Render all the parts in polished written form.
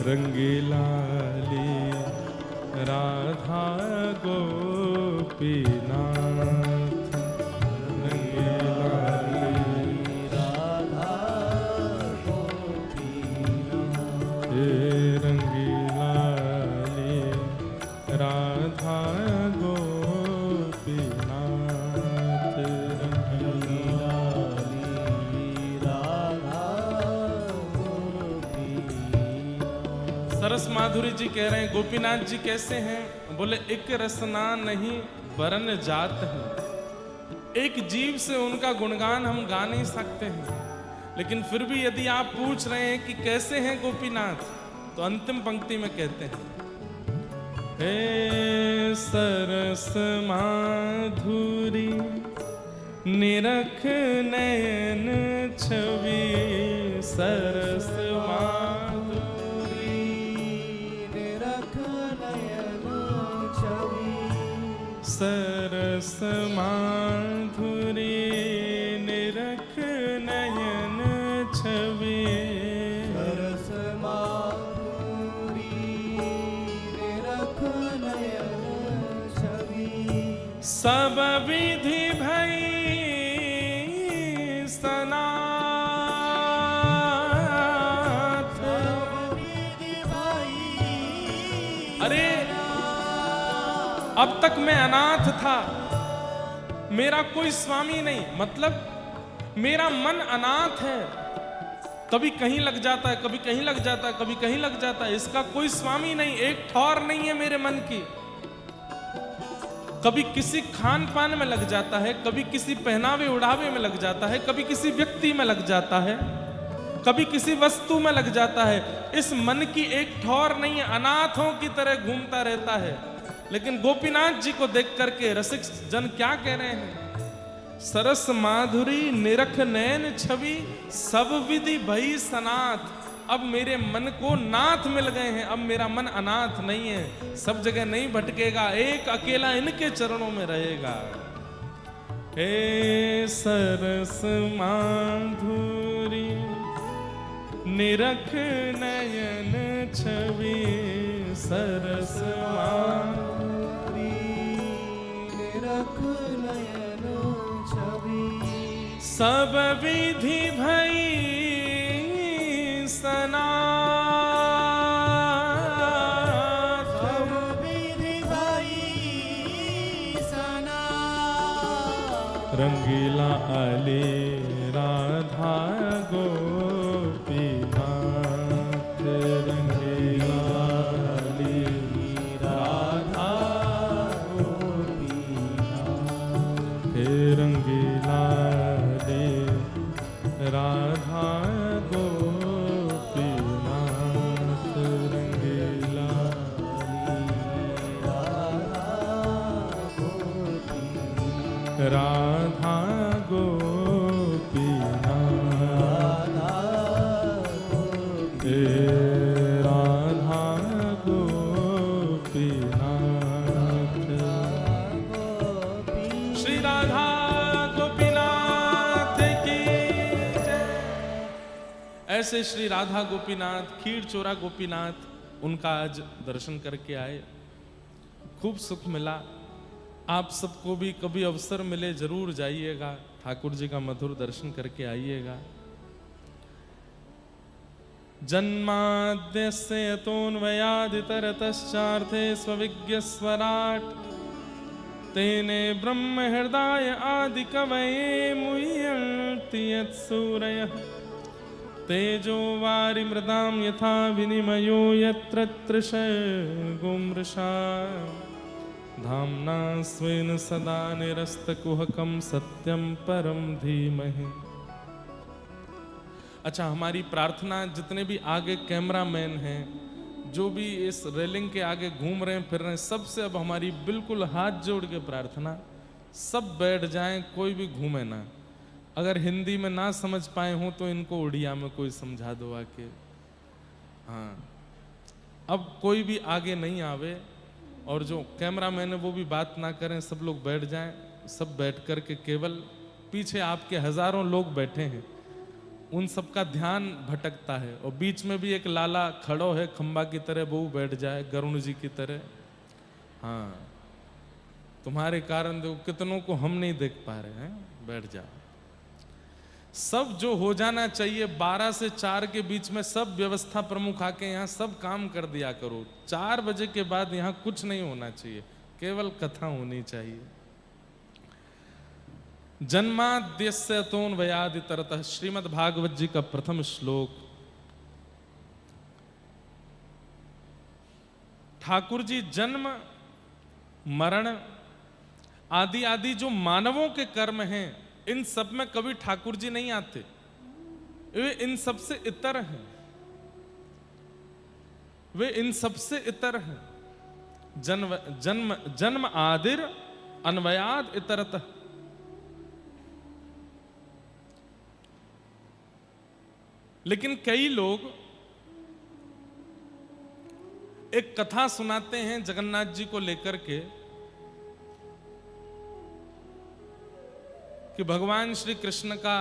रंगीलाली राधा गोपीनाथ, रंगीलाली राधा गोपीनाथ, रंगीलाली राधा गोपीनाथ, रंगीलाली राधा गोपीनाथ। सरस माधुरी जी कह रहे हैं गोपीनाथ जी कैसे हैं? बोले एक रसना नहीं वरन जात है। एक जीव से उनका गुणगान हम गा नहीं सकते हैं, लेकिन फिर भी यदि आप पूछ रहे हैं कि कैसे हैं गोपीनाथ, तो अंतिम पंक्ति में कहते हैं, हे सरस माधुरी निरख नयन छवि, सरस माधुरी निरख नयन छवि, सरस माधुरी निरख नयन छवि, सरस माधुरी निरख नयन छवि, सब विधि भई सनाथ। विधि भाई। अरे अब तक मैं अनाथ था, मेरा कोई स्वामी नहीं, मतलब मेरा मन अनाथ है, कभी कहीं लग जाता है, कभी कहीं लग जाता है, कभी कहीं लग जाता है, इसका कोई स्वामी नहीं, एक ठौर नहीं है मेरे मन की। कभी किसी खान पान में लग जाता है, कभी किसी पहनावे उड़ावे में लग जाता है, कभी किसी व्यक्ति में लग जाता है, कभी किसी वस्तु में लग जाता है। इस मन की एक ठौर नहीं है, अनाथों की तरह घूमता रहता है। लेकिन गोपीनाथ जी को देख करके रसिक जन क्या कह रहे हैं? सरस माधुरी निरख नयन छवि, सब विधि भई सनाथ। अब मेरे मन को नाथ मिल गए हैं, अब मेरा मन अनाथ नहीं है, सब जगह नहीं भटकेगा, एक अकेला इनके चरणों में रहेगा। हे सरस माधुरी निरख नयन छवि, सरस माधुरी निरख नयन छवि, सब विधि भई सनाथ। सब विधि भई सनाथ। रंगीला आली राधा गोपीनाथ, रंगीला आली राधा गोपीनाथ, हे रंगीला आली राधा गोपीनाथ, रंगीला राधा गोपीनाथ, हे राधा गोपीनाथ, श्री राधा गोपीनाथ की जय। ऐसे श्री राधा गोपीनाथ, खीर चोरा गोपीनाथ, उनका आज दर्शन करके आए, खूब सुख मिला। आप सबको भी कभी अवसर मिले जरूर जाइएगा, ठाकुर जी का मधुर दर्शन करके आइएगा। जन्माद्यस्य यतोऽन्वयादितरतश्चार्थे स्वविज्ञस्वराट् तेने ब्रह्म हृदय आदि कवये मुह्यन्ति यत्सूरयः तेजो वारि मृदां यथा विनिमयो यत्र तृषर्गो मृषा धाम्ना स्वेन सदा निरस्तकुहकं सत्यं परं धीमहि। अच्छा, हमारी प्रार्थना, जितने भी आगे कैमरामैन हैं, जो भी इस रेलिंग के आगे घूम रहे हैं फिर रहे हैं, सबसे अब हमारी बिल्कुल हाथ जोड़ के प्रार्थना, सब बैठ जाएं, कोई भी घूमे ना। अगर हिंदी में ना समझ पाए हों तो इनको उड़िया में कोई समझा दो आके। हाँ, अब कोई भी आगे नहीं आवे, और जो कैमरामैन है वो भी बात ना करें, सब लोग बैठ जाएं। सब बैठ कर के केवल पीछे आपके हजारों लोग बैठे हैं, उन सबका ध्यान भटकता है। और बीच में भी एक लाला खड़ो है खंबा की तरह, वो बैठ जाए गरुण जी की तरह। हाँ, तुम्हारे कारण देखो कितनों को हम नहीं देख पा रहे हैं, बैठ जाओ। सब जो हो जाना चाहिए 12 से 4 के बीच में, सब व्यवस्था प्रमुख आके यहाँ सब काम कर दिया करो। 4 बजे के बाद यहाँ कुछ नहीं होना चाहिए, केवल कथा होनी चाहिए। जन्माद्यस्य तोन्वयादितरतः, श्रीमद् भागवत जी का प्रथम श्लोक। ठाकुर जी जन्म मरण आदि आदि जो मानवों के कर्म हैं, इन सब में कभी ठाकुर जी नहीं आते। वे इन सब से इतर हैं, वे इन सब से इतर हैं। जन्म आदिर अन्वयाद इतरतः। लेकिन कई लोग एक कथा सुनाते हैं जगन्नाथ जी को लेकर के कि भगवान श्री कृष्ण का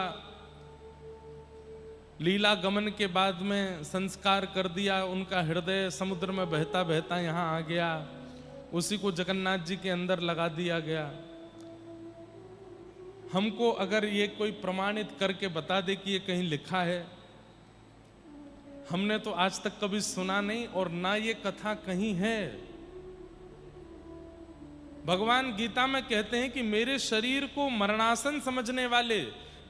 लीला गमन के बाद में संस्कार कर दिया, उनका हृदय समुद्र में बहता बहता यहां आ गया, उसी को जगन्नाथ जी के अंदर लगा दिया गया। हमको अगर ये कोई प्रमाणित करके बता दे कि ये कहीं लिखा है, हमने तो आज तक कभी सुना नहीं और ना ये कथा कहीं है। भगवान गीता में कहते हैं कि मेरे शरीर को मरणासन समझने वाले,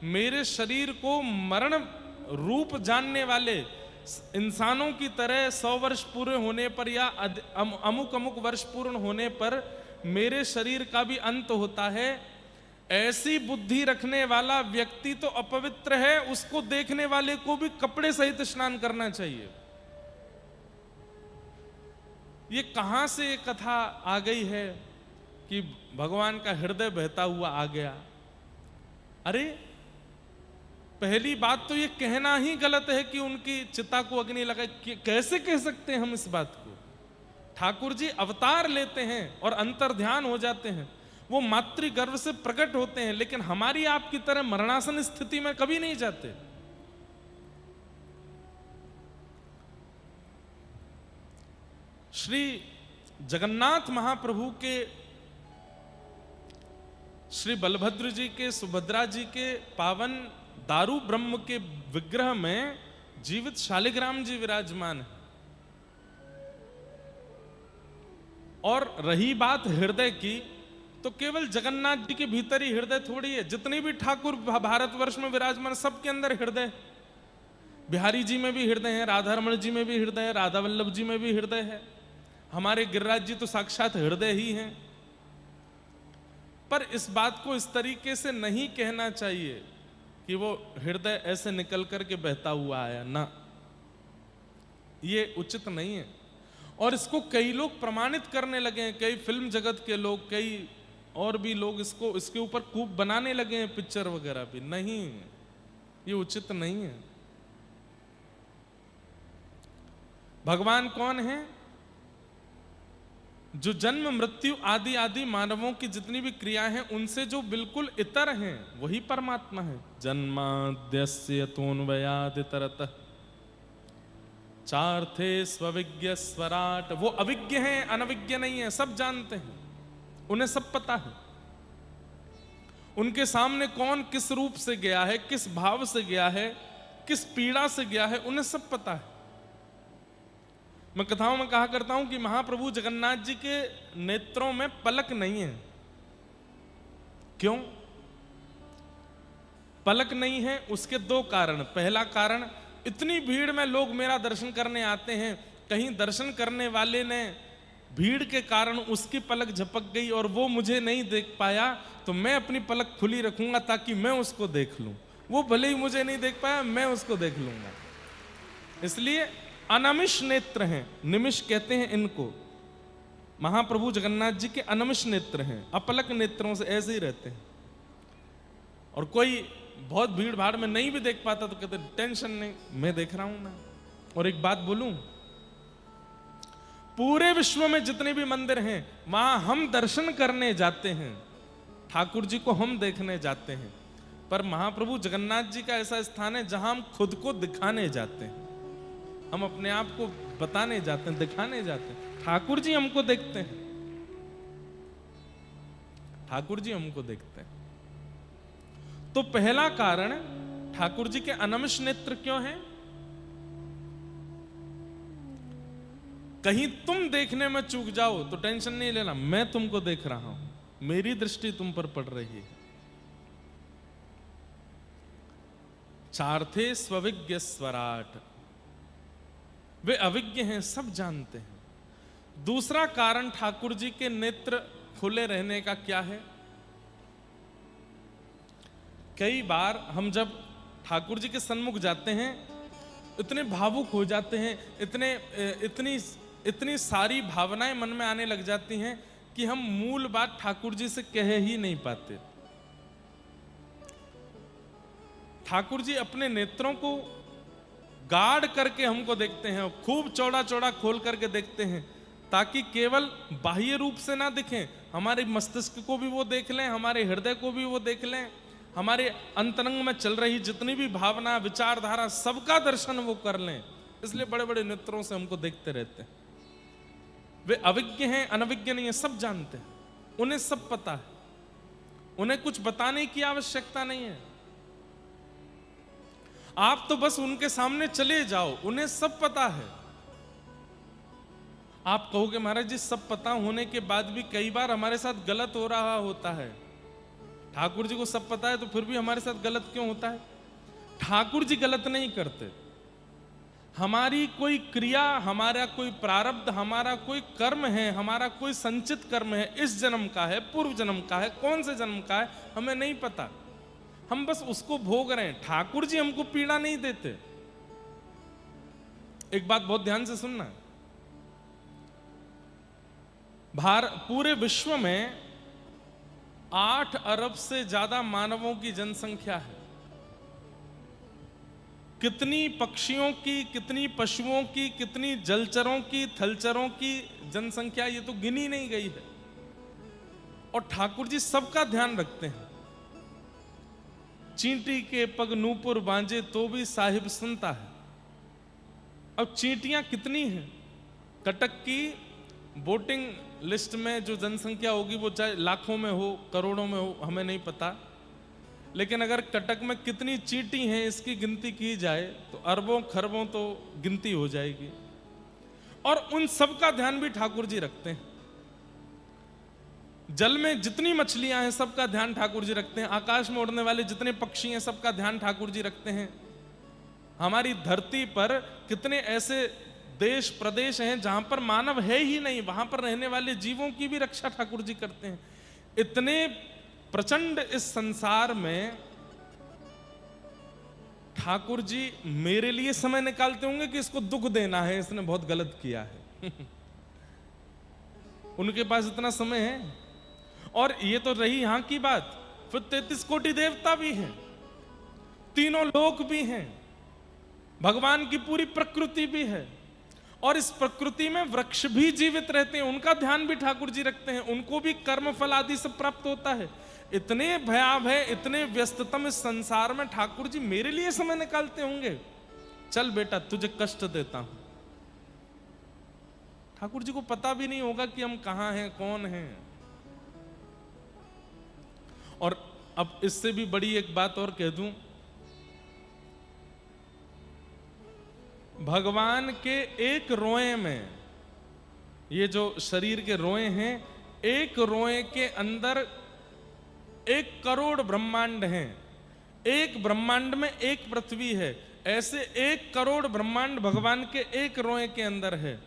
मेरे शरीर को मरण रूप जानने वाले इंसानों की तरह 100 वर्ष पूरे होने पर या अमुक अमुक वर्ष पूर्ण होने पर मेरे शरीर का भी अंत होता है, ऐसी बुद्धि रखने वाला व्यक्ति तो अपवित्र है, उसको देखने वाले को भी कपड़े सहित स्नान करना चाहिए। ये कहां से ये कथा आ गई है कि भगवान का हृदय बहता हुआ आ गया? अरे पहली बात तो ये कहना ही गलत है कि उनकी चिता को अग्नि लगाई। कैसे कह सकते हैं हम इस बात को? ठाकुर जी अवतार लेते हैं और अंतर ध्यान हो जाते हैं, वो मातृ गर्भ से प्रकट होते हैं, लेकिन हमारी आपकी तरह मरणासन स्थिति में कभी नहीं जाते। श्री जगन्नाथ महाप्रभु के, श्री बलभद्र जी के, सुभद्रा जी के पावन दारू ब्रह्म के विग्रह में जीवित शालिग्राम जी विराजमान है। और रही बात हृदय की, तो केवल जगन्नाथ जी के भीतर ही हृदय थोड़ी है। जितने भी ठाकुर भारतवर्ष में विराजमान, सबके अंदर हृदय। बिहारी जी में भी हृदय है, राधारमण जी में भी हृदय है, राधा वल्लभ जी में भी हृदय है, हमारे गिरिराज जी तो साक्षात हृदय ही हैं। पर इस बात को इस तरीके से नहीं कहना चाहिए कि वो हृदय ऐसे निकल करके बहता हुआ आया, ना, ये उचित नहीं है। और इसको कई लोग प्रमाणित करने लगे हैं, कई फिल्म जगत के लोग, कई और भी लोग इसके ऊपर खूब बनाने लगे हैं, पिक्चर वगैरह भी। नहीं, ये उचित नहीं है। भगवान कौन है? जो जन्म मृत्यु आदि आदि मानवों की जितनी भी क्रिया हैं उनसे जो बिल्कुल इतर हैं, वही परमात्मा है। जन्माद्यस्य तोन्वयादितरतः चार्थे स्वविज्ञ स्वराट। वो अविज्ञ हैं, अनविज्ञ नहीं है, सब जानते हैं, उन्हें सब पता है। उनके सामने कौन किस रूप से गया है, किस भाव से गया है, किस पीड़ा से गया है, उन्हें सब पता है। मैं कथाओं में कहा करता हूं कि महाप्रभु जगन्नाथ जी के नेत्रों में पलक नहीं है। क्यों पलक नहीं है? उसके 2 कारण। पहला कारण, इतनी भीड़ में लोग मेरा दर्शन करने आते हैं, कहीं दर्शन करने वाले ने भीड़ के कारण उसकी पलक झपक गई और वो मुझे नहीं देख पाया, तो मैं अपनी पलक खुली रखूंगा ताकि मैं उसको देख लूं। वो भले ही मुझे नहीं देख पाया, मैं उसको देख लूंगा। इसलिए अनमिष नेत्र हैं, निमिष कहते हैं इनको। महाप्रभु जगन्नाथ जी के अनमिष नेत्र हैं, अपलक नेत्रों से ऐसे ही रहते हैं। और कोई बहुत भीड़ भाड़ में नहीं भी देख पाता तो कहते टेंशन नहीं, मैं देख रहा हूं ना। और एक बात बोलूं, पूरे विश्व में जितने भी मंदिर हैं वहां हम दर्शन करने जाते हैं, ठाकुर जी को हम देखने जाते हैं, पर महाप्रभु जगन्नाथ जी का ऐसा स्थान है जहां हम खुद को दिखाने जाते हैं, हम अपने आप को बताने जाते हैं, दिखाने जाते हैं। ठाकुर जी हमको देखते हैं, ठाकुर जी हमको देखते हैं। तो पहला कारण, ठाकुर जी के अनमिष नेत्र क्यों हैं? कहीं तुम देखने में चूक जाओ तो टेंशन नहीं लेना, मैं तुमको देख रहा हूं, मेरी दृष्टि तुम पर पड़ रही है। चार्थे स्वविज्ञ स्वराट, वे अविज्ञ हैं, सब जानते हैं। दूसरा कारण ठाकुर जी के नेत्र खुले रहने का क्या है? कई बार हम जब ठाकुर जी के सन्मुख जाते हैं इतने भावुक हो जाते हैं, इतनी सारी भावनाएं मन में आने लग जाती हैं कि हम मूल बात ठाकुर जी से कह ही नहीं पाते। ठाकुर जी अपने नेत्रों को गाढ़ करके हमको देखते हैं, खूब चौड़ा चौड़ा खोल करके देखते हैं, ताकि केवल बाह्य रूप से ना दिखें, हमारे मस्तिष्क को भी वो देख लें, हमारे हृदय को भी वो देख लें, हमारे अंतरंग में चल रही जितनी भी भावना विचारधारा सबका दर्शन वो कर लें। इसलिए बड़े बड़े नेत्रों से हमको देखते रहते हैं। वे अविज्ञ हैं, अनविज्ञ नहीं है, सब जानते हैं, उन्हें सब पता है, उन्हें कुछ बताने की आवश्यकता नहीं है। आप तो बस उनके सामने चले जाओ, उन्हें सब पता है। आप कहोगे महाराज जी सब पता होने के बाद भी कई बार हमारे साथ गलत हो रहा होता है। ठाकुर जी को सब पता है तो फिर भी हमारे साथ गलत क्यों होता है? ठाकुर जी गलत नहीं करते। हमारी कोई क्रिया, हमारा कोई प्रारब्ध, हमारा कोई कर्म है, हमारा कोई संचित कर्म है, इस जन्म का है, पूर्व जन्म का है, कौन से जन्म का है, हमें नहीं पता, हम बस उसको भोग रहे हैं। ठाकुर जी हमको पीड़ा नहीं देते। एक बात बहुत ध्यान से सुनना, पूरे विश्व में 8 अरब से ज्यादा मानवों की जनसंख्या है। कितनी पक्षियों की, कितनी पशुओं की, कितनी जलचरों की, थलचरों की जनसंख्या, ये तो गिनी नहीं गई है। और ठाकुर जी सबका ध्यान रखते हैं। चींटी के पग नूपुर बांजे तो भी साहिब सुनता है। अब चींटियां कितनी हैं? कटक की वोटिंग लिस्ट में जो जनसंख्या होगी वो चाहे लाखों में हो, करोड़ों में हो, हमें नहीं पता, लेकिन अगर कटक में कितनी चींटी हैं इसकी गिनती की जाए तो अरबों खरबों तो गिनती हो जाएगी। और उन सब का ध्यान भी ठाकुर जी रखते हैं। जल में जितनी मछलियां हैं सबका ध्यान ठाकुर जी रखते हैं। आकाश में उड़ने वाले जितने पक्षी हैं सबका ध्यान ठाकुर जी रखते हैं। हमारी धरती पर कितने ऐसे देश प्रदेश हैं जहां पर मानव है ही नहीं, वहां पर रहने वाले जीवों की भी रक्षा ठाकुर जी करते हैं। इतने प्रचंड इस संसार में ठाकुर जी मेरे लिए समय निकालते होंगे कि इसको दुख देना है, इसने बहुत गलत किया है। उनके पास इतना समय है। और ये तो रही यहां की बात, फिर 33 कोटि देवता भी हैं, तीनों लोक भी हैं, भगवान की पूरी प्रकृति भी है, और इस प्रकृति में वृक्ष भी जीवित रहते हैं, उनका ध्यान भी ठाकुर जी रखते हैं, उनको भी कर्म फल आदि सब प्राप्त होता है। इतने भयावह है, इतने व्यस्ततम इस संसार में ठाकुर जी मेरे लिए समय निकालते होंगे। चल बेटा तुझे कष्ट देता हूं। ठाकुर जी को पता भी नहीं होगा कि हम कहां हैं, कौन हैं। और अब इससे भी बड़ी एक बात और कह दूं, भगवान के एक रोए में, ये जो शरीर के रोए हैं, एक रोए के अंदर 1 करोड़ ब्रह्मांड हैं। एक ब्रह्मांड में एक पृथ्वी है। ऐसे 1 करोड़ ब्रह्मांड भगवान के एक रोए के अंदर है।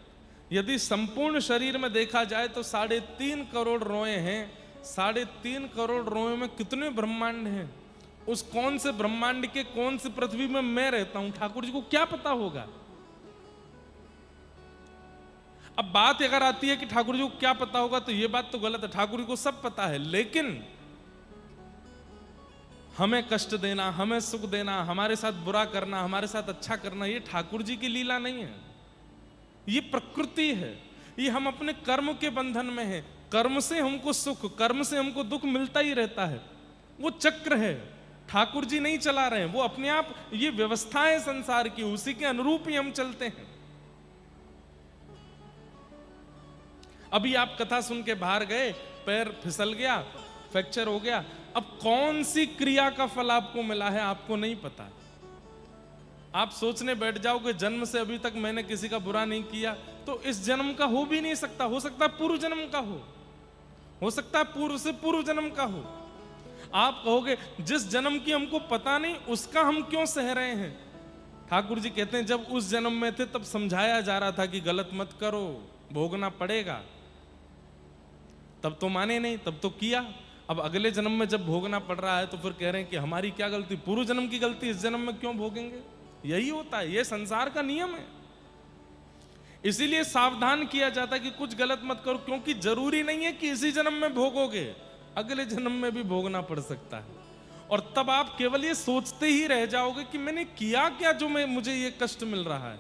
यदि संपूर्ण शरीर में देखा जाए तो 3.5 करोड़ रोए हैं। 3.5 करोड़ रोए में कितने ब्रह्मांड हैं? उस कौन से ब्रह्मांड के कौन सी पृथ्वी में मैं रहता हूं, ठाकुर जी को क्या पता होगा? अब बात अगर आती है कि ठाकुर जी को क्या पता होगा, तो यह बात तो गलत है। ठाकुर जी को सब पता है, लेकिन हमें कष्ट देना, हमें सुख देना, हमारे साथ बुरा करना, हमारे साथ अच्छा करना, ये ठाकुर जी की लीला नहीं है, ये प्रकृति है। ये हम अपने कर्म के बंधन में हैं। कर्म से हमको सुख, कर्म से हमको दुख मिलता ही रहता है, वो चक्र है। ठाकुर जी नहीं चला रहे हैं, वो अपने आप, ये व्यवस्था है संसार की, उसी के अनुरूप ही हम चलते हैं। अभी आप कथा सुन के बाहर गए, पैर फिसल गया, फ्रैक्चर हो गया, अब कौन सी क्रिया का फल आपको मिला है आपको नहीं पता। आप सोचने बैठ जाओगे जन्म से अभी तक मैंने किसी का बुरा नहीं किया, तो इस जन्म का हो भी नहीं सकता। हो सकता है पूर्व जन्म का हो सकता है पूर्व से पूर्व जन्म का हो। आप कहोगे जिस जन्म की हमको पता नहीं उसका हम क्यों सह रहे हैं। ठाकुर जी कहते हैं जब उस जन्म में थे तब समझाया जा रहा था कि गलत मत करो, भोगना पड़ेगा, तब तो माने नहीं, तब तो किया। अब अगले जन्म में जब भोगना पड़ रहा है तो फिर कह रहे हैं कि हमारी क्या गलती, पूर्व जन्म की गलती इस जन्म में क्यों भोगेंगे। यही होता है, ये संसार का नियम है। इसीलिए सावधान किया जाता है कि कुछ गलत मत करो, क्योंकि जरूरी नहीं है कि इसी जन्म में भोगोगे, अगले जन्म में भी भोगना पड़ सकता है। और तब आप केवल ये सोचते ही रह जाओगे कि मैंने किया क्या जो मुझे ये कष्ट मिल रहा है।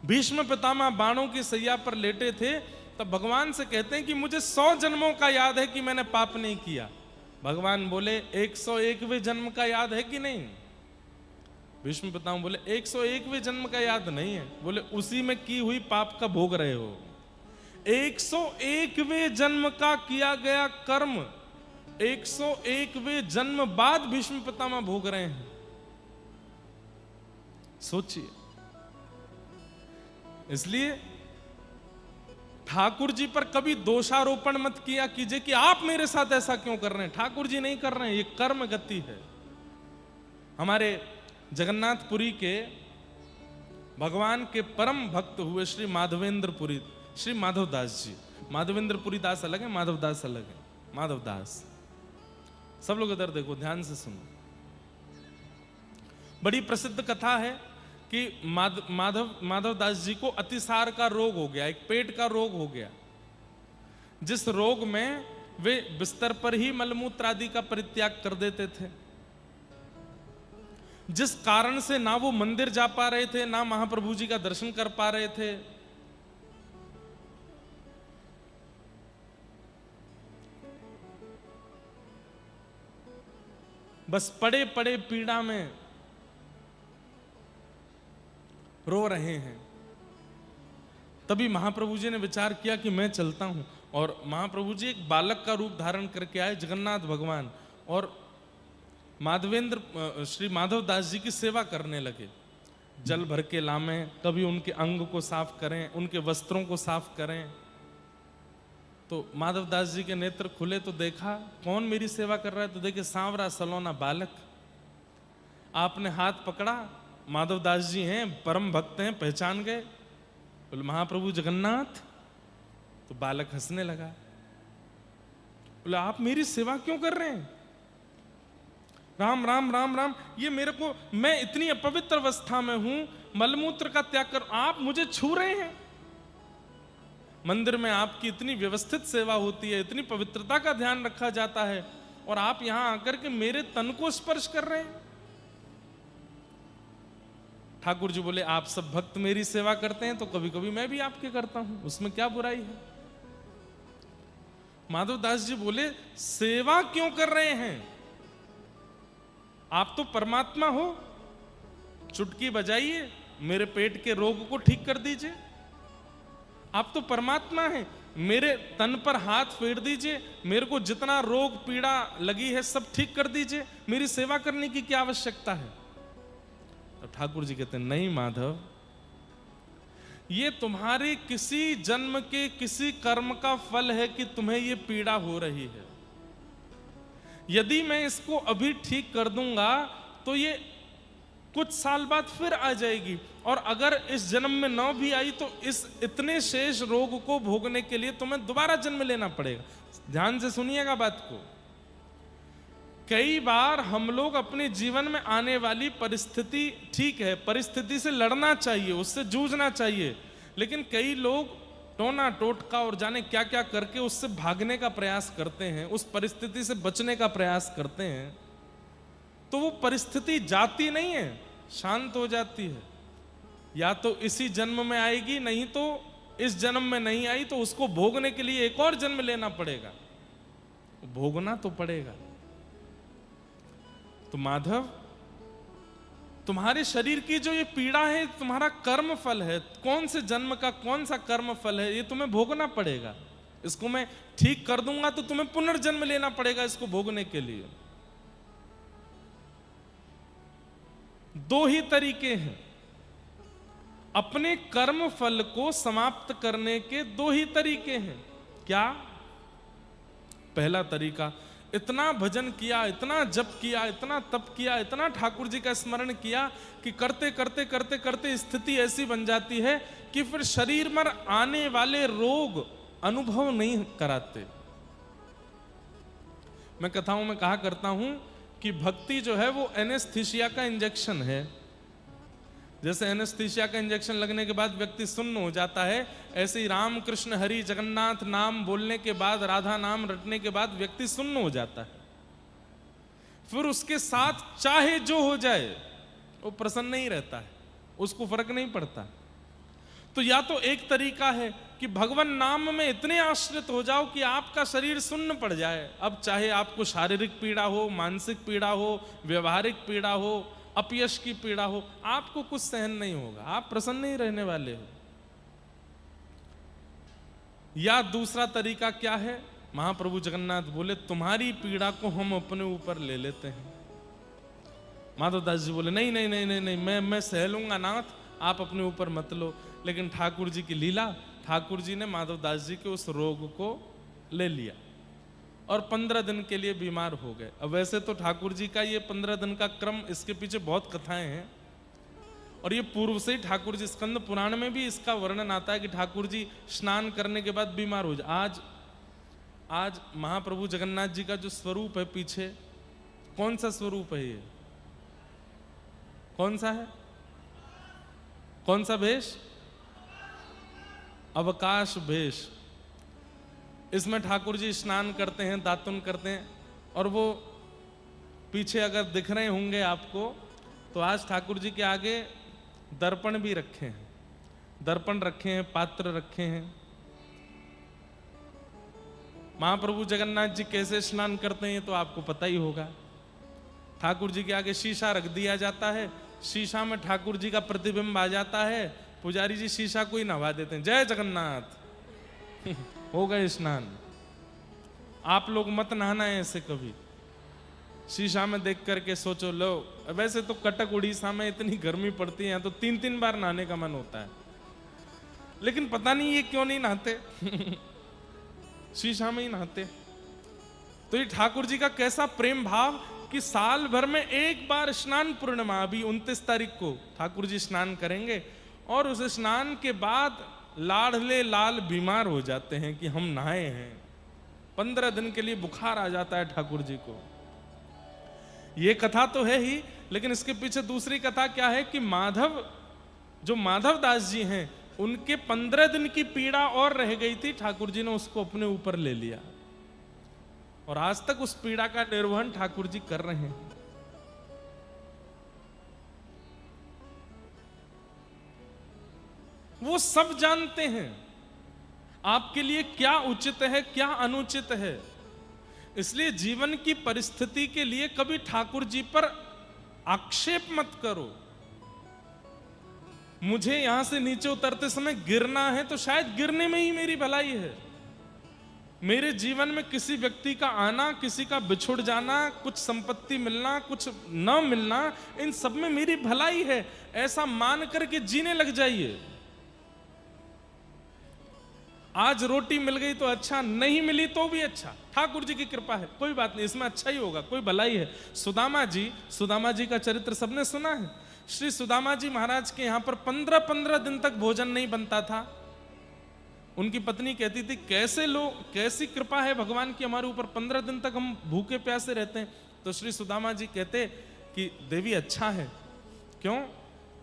भीष्म पितामह बाणों की सैया पर लेटे थे, तब भगवान से कहते हैं कि मुझे 100 जन्मों का याद है कि मैंने पाप नहीं किया। भगवान बोले 101वें जन्म का याद है कि नहीं। भीष्म पितामह बोले 101वें जन्म का याद नहीं है। बोले उसी में की हुई पाप का भोग रहे हो। 101वें जन्म का किया गया कर्म 101वें जन्म बाद भीष्म पितामह भोग रहे हैं। सोचिए। इसलिए ठाकुर जी पर कभी दोषारोपण मत किया कीजिए कि आप मेरे साथ ऐसा क्यों कर रहे हैं। ठाकुर जी नहीं कर रहे हैं, ये कर्म गति है। हमारे जगन्नाथपुरी के भगवान के परम भक्त हुए श्री माधवेंद्रपुरी, श्री माधवदास जी। माधवेंद्रपुरी दास अलग है, माधवदास अलग है। माधवदास, सब लोग इधर देखो, ध्यान से सुनो। बड़ी प्रसिद्ध कथा है कि माधवदास जी को अतिसार का रोग हो गया, एक पेट का रोग हो गया, जिस रोग में वे बिस्तर पर ही मलमूत्र आदि का परित्याग कर देते थे, जिस कारण से ना वो मंदिर जा पा रहे थे, ना महाप्रभु जी का दर्शन कर पा रहे थे। बस पड़े पड़े पीड़ा में रो रहे हैं। तभी महाप्रभु जी ने विचार किया कि मैं चलता हूं, और महाप्रभु जी एक बालक का रूप धारण करके आए, जगन्नाथ भगवान, और श्री माधवदास जी की सेवा करने लगे। जल भर के लामें, कभी उनके अंग को साफ करें, उनके वस्त्रों को साफ करें। तो माधवदास जी के नेत्र खुले तो देखा कौन मेरी सेवा कर रहा है, तो देखे सांवरा सलोना बालक। आपने हाथ पकड़ा, माधवदास जी हैं, परम भक्त हैं, पहचान गए। बोले महाप्रभु जगन्नाथ। तो बालक हंसने लगा। बोले आप मेरी सेवा क्यों कर रहे हैं। राम राम राम राम, ये मेरे को, मैं इतनी अपवित्र अवस्था में हूं, मलमूत्र का त्याग कर, आप मुझे छू रहे हैं। मंदिर में आपकी इतनी व्यवस्थित सेवा होती है, इतनी पवित्रता का ध्यान रखा जाता है, और आप यहां आकर के मेरे तन को स्पर्श कर रहे हैं। ठाकुर जी बोले आप सब भक्त मेरी सेवा करते हैं, तो कभी कभी मैं भी आपके करता हूं, उसमें क्या बुराई है। माधवदास जी बोले सेवा क्यों कर रहे हैं, आप तो परमात्मा हो, चुटकी बजाइए मेरे पेट के रोग को ठीक कर दीजिए। आप तो परमात्मा हैं, मेरे तन पर हाथ फेर दीजिए, मेरे को जितना रोग पीड़ा लगी है सब ठीक कर दीजिए, मेरी सेवा करने की क्या आवश्यकता है। तो ठाकुर जी कहते हैं नहीं माधव, ये तुम्हारे किसी जन्म के किसी कर्म का फल है कि तुम्हें ये पीड़ा हो रही है। यदि मैं इसको अभी ठीक कर दूंगा तो ये कुछ साल बाद फिर आ जाएगी, और अगर इस जन्म में न भी आई तो इस इतने शेष रोग को भोगने के लिए तुम्हें दोबारा जन्म लेना पड़ेगा। ध्यान से सुनिएगा बात को। कई बार हम लोग अपने जीवन में आने वाली परिस्थिति, ठीक है परिस्थिति से लड़ना चाहिए, उससे जूझना चाहिए, लेकिन कई लोग टोना टोटका और जाने क्या क्या करके उससे भागने का प्रयास करते हैं, उस परिस्थिति से बचने का प्रयास करते हैं, तो वो परिस्थिति जाती नहीं है, शांत हो जाती है। या तो इसी जन्म में आएगी, नहीं तो इस जन्म में नहीं आई तो उसको भोगने के लिए एक और जन्म लेना पड़ेगा, भोगना तो पड़ेगा। तो माधव, तुम्हारे शरीर की जो ये पीड़ा है तुम्हारा कर्म फल है, कौन से जन्म का कौन सा कर्म फल है, ये तुम्हें भोगना पड़ेगा। इसको मैं ठीक कर दूंगा तो तुम्हें पुनर्जन्म लेना पड़ेगा इसको भोगने के लिए। दो ही तरीके हैं, अपने कर्म फल को समाप्त करने के दो ही तरीके हैं। क्या? पहला तरीका, इतना भजन किया, इतना जप किया, इतना तप किया, इतना ठाकुर जी का स्मरण किया कि करते करते करते करते स्थिति ऐसी बन जाती है कि फिर शरीर में आने वाले रोग अनुभव नहीं कराते। मैं कथाओं में कहा करता हूं कि भक्ति जो है वो एनेस्थीसिया का इंजेक्शन है। जैसे एनेस्थीसिया का इंजेक्शन लगने के बाद व्यक्ति सुन्न हो जाता है, ऐसे ही राम कृष्ण हरि जगन्नाथ नाम बोलने के बाद, राधा नाम रटने के बाद व्यक्ति सुन्न हो जाता है। फिर उसके साथ चाहे जो हो जाए वो प्रसन्न नहीं रहता है, उसको फर्क नहीं पड़ता। तो या तो एक तरीका है कि भगवान नाम में इतने आश्रित हो जाओ कि आपका शरीर सुन्न पड़ जाए। अब चाहे आपको शारीरिक पीड़ा हो, मानसिक पीड़ा हो, व्यवहारिक पीड़ा हो, अपयश की पीड़ा हो, आपको कुछ सहन नहीं होगा, आप प्रसन्न ही रहने वाले हो। या दूसरा तरीका क्या है? महाप्रभु जगन्नाथ बोले तुम्हारी पीड़ा को हम अपने ऊपर ले लेते हैं। माधवदास जी बोले नहीं नहीं नहीं नहीं नहीं, मैं सह लूंगा नाथ, आप अपने ऊपर मत लो। लेकिन ठाकुर जी की लीला, ठाकुर जी ने माधवदास जी के उस रोग को ले लिया और 15 दिन के लिए बीमार हो गए। अब वैसे तो ठाकुर जी का ये 15 दिन का क्रम, इसके पीछे बहुत कथाएं हैं और ये पूर्व से ही ठाकुर जी स्कंद पुराण में भी इसका वर्णन आता है कि ठाकुर जी स्नान करने के बाद बीमार हो जाए। आज महाप्रभु जगन्नाथ जी का जो स्वरूप है पीछे, कौन सा स्वरूप है ये? कौन सा है? कौन सा भेष? अवकाश भेष। इसमें ठाकुर जी स्नान करते हैं, दातुन करते हैं और वो पीछे अगर दिख रहे होंगे आपको तो आज ठाकुर जी के आगे दर्पण भी रखे हैं, दर्पण रखे हैं, पात्र रखे हैं। महाप्रभु जगन्नाथ जी कैसे स्नान करते हैं तो आपको पता ही होगा। ठाकुर जी के आगे शीशा रख दिया जाता है, शीशा में ठाकुर जी का प्रतिबिंब आ जाता है, पुजारी जी शीशा को ही नहा देते हैं, जय जगन्नाथ हो गए स्नान। आप लोग मत नहाना है ऐसे कभी, शीशा में देख करके सोचो लो। वैसे तो कटक उड़ीसा में इतनी गर्मी पड़ती है तो 3-3 बार नहाने का मन होता है, लेकिन पता नहीं ये क्यों नहीं नहाते शीशा में ही नहाते। तो ये ठाकुर जी का कैसा प्रेम भाव कि साल भर में एक बार स्नान पूर्णिमा, अभी 29 तारीख को ठाकुर जी स्नान करेंगे और उस स्नान के बाद लाडले लाल बीमार हो जाते हैं कि हम नहाए हैं। 15 दिन के लिए बुखार आ जाता है ठाकुर जी को। ये कथा तो है ही, लेकिन इसके पीछे दूसरी कथा क्या है कि माधव, जो माधव दास जी हैं, उनके 15 दिन की पीड़ा और रह गई थी, ठाकुर जी ने उसको अपने ऊपर ले लिया और आज तक उस पीड़ा का निर्वहन ठाकुर जी कर रहे हैं। वो सब जानते हैं आपके लिए क्या उचित है, क्या अनुचित है। इसलिए जीवन की परिस्थिति के लिए कभी ठाकुर जी पर आक्षेप मत करो। मुझे यहां से नीचे उतरते समय गिरना है तो शायद गिरने में ही मेरी भलाई है। मेरे जीवन में किसी व्यक्ति का आना, किसी का बिछुड़ जाना, कुछ संपत्ति मिलना, कुछ न मिलना, इन सब में मेरी भलाई है, ऐसा मान करके जीने लग जाइए। आज रोटी मिल गई तो अच्छा, नहीं मिली तो भी अच्छा, ठाकुर जी की कृपा है, कोई बात नहीं, इसमें अच्छा ही होगा, कोई भलाई है। सुदामा जी का चरित्र सबने सुना है। श्री सुदामा जी महाराज के यहाँ पर 15-15 दिन तक भोजन नहीं बनता था। उनकी पत्नी कहती थी कैसे लोग, कैसी कृपा है भगवान की हमारे ऊपर, 15 दिन तक हम भूखे प्यासे रहते हैं। तो श्री सुदामा जी कहते कि देवी अच्छा है, क्यों?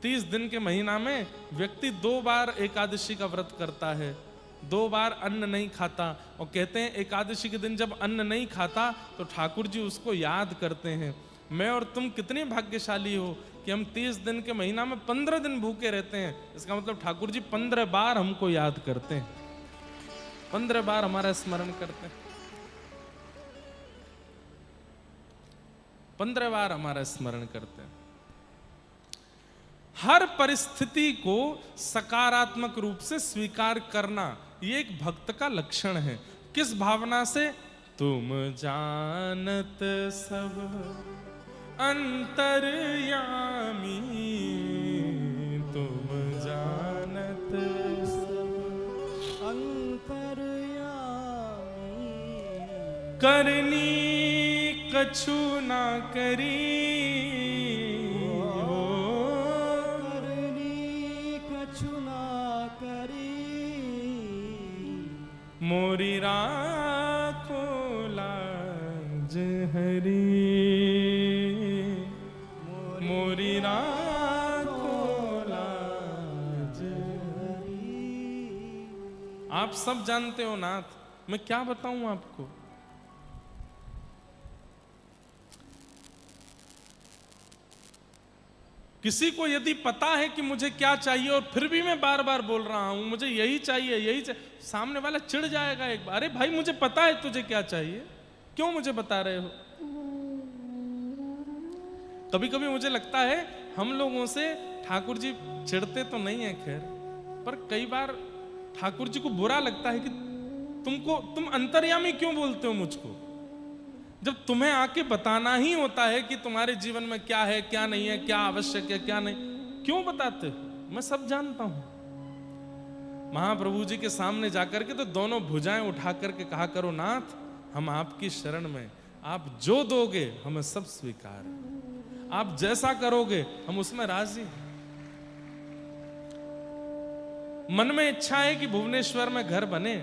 30 दिन के महीना में व्यक्ति 2 बार एकादशी का व्रत करता है, 2 बार अन्न नहीं खाता, और कहते हैं एकादशी के दिन जब अन्न नहीं खाता तो ठाकुर जी उसको याद करते हैं। मैं और तुम कितने भाग्यशाली हो कि हम 30 दिन के महीना में 15 दिन भूखे रहते हैं। इसका मतलब ठाकुर जी 15 बार हमको याद करते हैं, 15 बार हमारा स्मरण करते हैं। 15 बार हमारा स्मरण करते हैं। हर परिस्थिति को सकारात्मक रूप से स्वीकार करना ये एक भक्त का लक्षण है। किस भावना से? तुम जानत सब अंतर्यामी, तुम जानत सब अंतर्यामी, करनी कछु ना करी, करनी कछु ना करी, मोरी राखो लाज हरी, मोरी राखो लाज हरी। आप सब जानते हो नाथ, मैं क्या बताऊं आपको। किसी को यदि पता है कि मुझे क्या चाहिए और फिर भी मैं बार बार बोल रहा हूं मुझे यही चाहिए यही चाहिए, सामने वाला चिढ़ जाएगा एक बार, अरे भाई मुझे पता है तुझे क्या चाहिए, क्यों मुझे बता रहे हो। कभी कभी मुझे लगता है हम लोगों से ठाकुर जी चिढ़ते तो नहीं है खैर, पर कई बार ठाकुर जी को बुरा लगता है कि तुम अंतर्यामी क्यों बोलते हो मुझको, जब तुम्हें आके बताना ही होता है कि तुम्हारे जीवन में क्या है क्या नहीं है, क्या आवश्यक है क्या नहीं, क्यों बताते हो। मैं सब जानता हूं। महाप्रभु जी के सामने जाकर के तो दोनों भुजाएं उठा करके कहा करो, नाथ हम आपकी शरण में, आप जो दोगे हमें सब स्वीकार, आप जैसा करोगे हम उसमें राजी। मन में इच्छा है कि भुवनेश्वर में घर बने,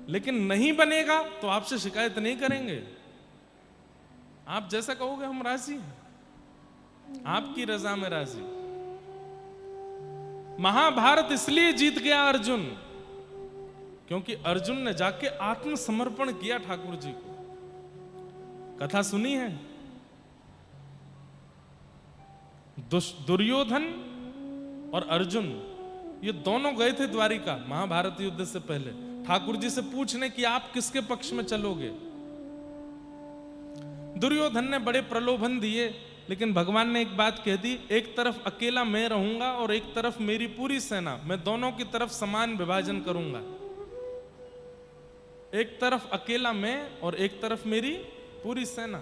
लेकिन नहीं बनेगा तो आपसे शिकायत नहीं करेंगे, आप जैसा कहोगे हम राजी हैं, आपकी रजा में राजी। महाभारत इसलिए जीत गया अर्जुन, क्योंकि अर्जुन ने जाके आत्मसमर्पण किया ठाकुर जी को। कथा सुनी है, दुर्योधन और अर्जुन ये दोनों गए थे द्वारिका महाभारत युद्ध से पहले ठाकुर जी से पूछने कि आप किसके पक्ष में चलोगे। दुर्योधन ने बड़े प्रलोभन दिए, लेकिन भगवान ने एक बात कह दी, एक तरफ अकेला मैं रहूंगा और एक तरफ मेरी पूरी सेना, मैं दोनों की तरफ समान विभाजन करूंगा। एक तरफ अकेला मैं और एक तरफ मेरी पूरी सेना।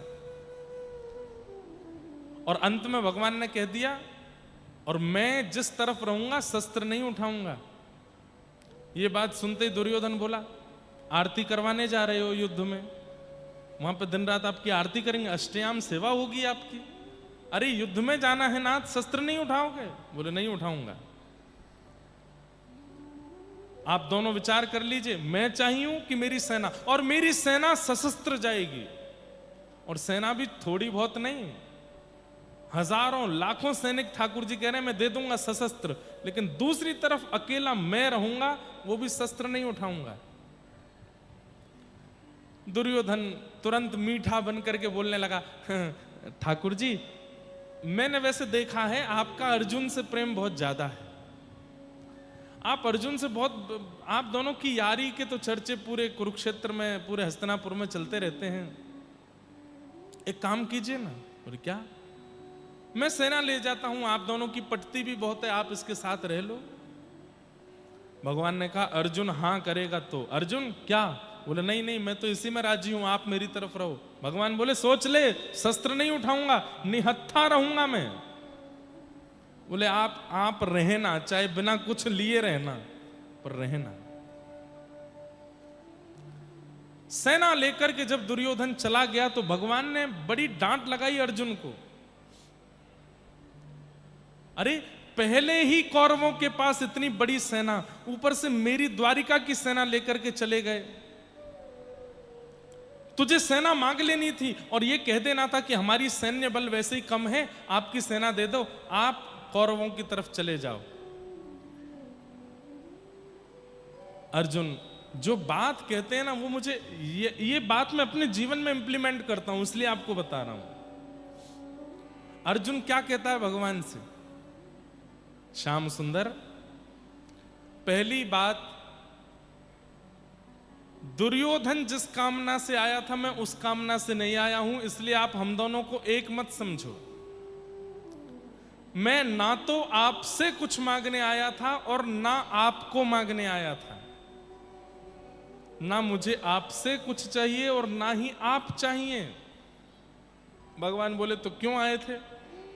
और अंत में भगवान ने कह दिया, और मैं जिस तरफ रहूंगा शस्त्र नहीं उठाऊंगा। ये बात सुनते ही दुर्योधन बोला, आरती करवाने जा रहे हो युद्ध में, वहां पे दिन रात आपकी आरती करेंगे, अष्टयाम सेवा होगी आपकी। अरे युद्ध में जाना है नाथ, शस्त्र नहीं उठाओगे? बोले नहीं उठाऊंगा। आप दोनों विचार कर लीजिए, मैं चाहिए कि मेरी सेना, और मेरी सेना सशस्त्र जाएगी, और सेना भी थोड़ी बहुत नहीं, हजारों लाखों सैनिक ठाकुर जी कह रहे हैं मैं दे दूंगा सशस्त्र, लेकिन दूसरी तरफ अकेला मैं रहूंगा, वो भी शस्त्र नहीं उठाऊंगा। दुर्योधन तुरंत मीठा बन करके बोलने लगा, ठाकुर जी मैंने वैसे देखा है आपका अर्जुन से प्रेम बहुत ज्यादा है, आप अर्जुन से बहुत, आप दोनों की यारी के तो चर्चे पूरे कुरुक्षेत्र में, पूरे हस्तिनापुर में चलते रहते हैं। एक काम कीजिए ना। बोले क्या? मैं सेना ले जाता हूं, आप दोनों की पटती भी बहुत है, आप इसके साथ रह लो। भगवान ने कहा अर्जुन हां करेगा तो। अर्जुन क्या? बोले नहीं नहीं मैं तो इसी में राजी हूं, आप मेरी तरफ रहो। भगवान बोले सोच ले, शस्त्र नहीं उठाऊंगा, निहत्था रहूंगा मैं। बोले आप रहना, चाहे बिना कुछ लिए रहना, पर रहना। सेना लेकर के जब दुर्योधन चला गया तो भगवान ने बड़ी डांट लगाई अर्जुन को। अरे पहले ही कौरवों के पास इतनी बड़ी सेना, ऊपर से मेरी द्वारिका की सेना लेकर के चले गए। तुझे सेना मांग लेनी थी और ये कह देना था कि हमारी सैन्य बल वैसे ही कम है, आपकी सेना दे दो, आप कौरवों की तरफ चले जाओ। अर्जुन जो बात कहते हैं ना, वो मुझे ये बात मैं अपने जीवन में इंप्लीमेंट करता हूं, इसलिए आपको बता रहा हूं। अर्जुन क्या कहता है भगवान से? श्याम सुंदर, पहली बात दुर्योधन जिस कामना से आया था मैं उस कामना से नहीं आया हूं, इसलिए आप हम दोनों को एक मत समझो। मैं ना तो आपसे कुछ मांगने आया था और ना आपको मांगने आया था। ना मुझे आपसे कुछ चाहिए और ना ही आप चाहिए। भगवान बोले तो क्यों आए थे?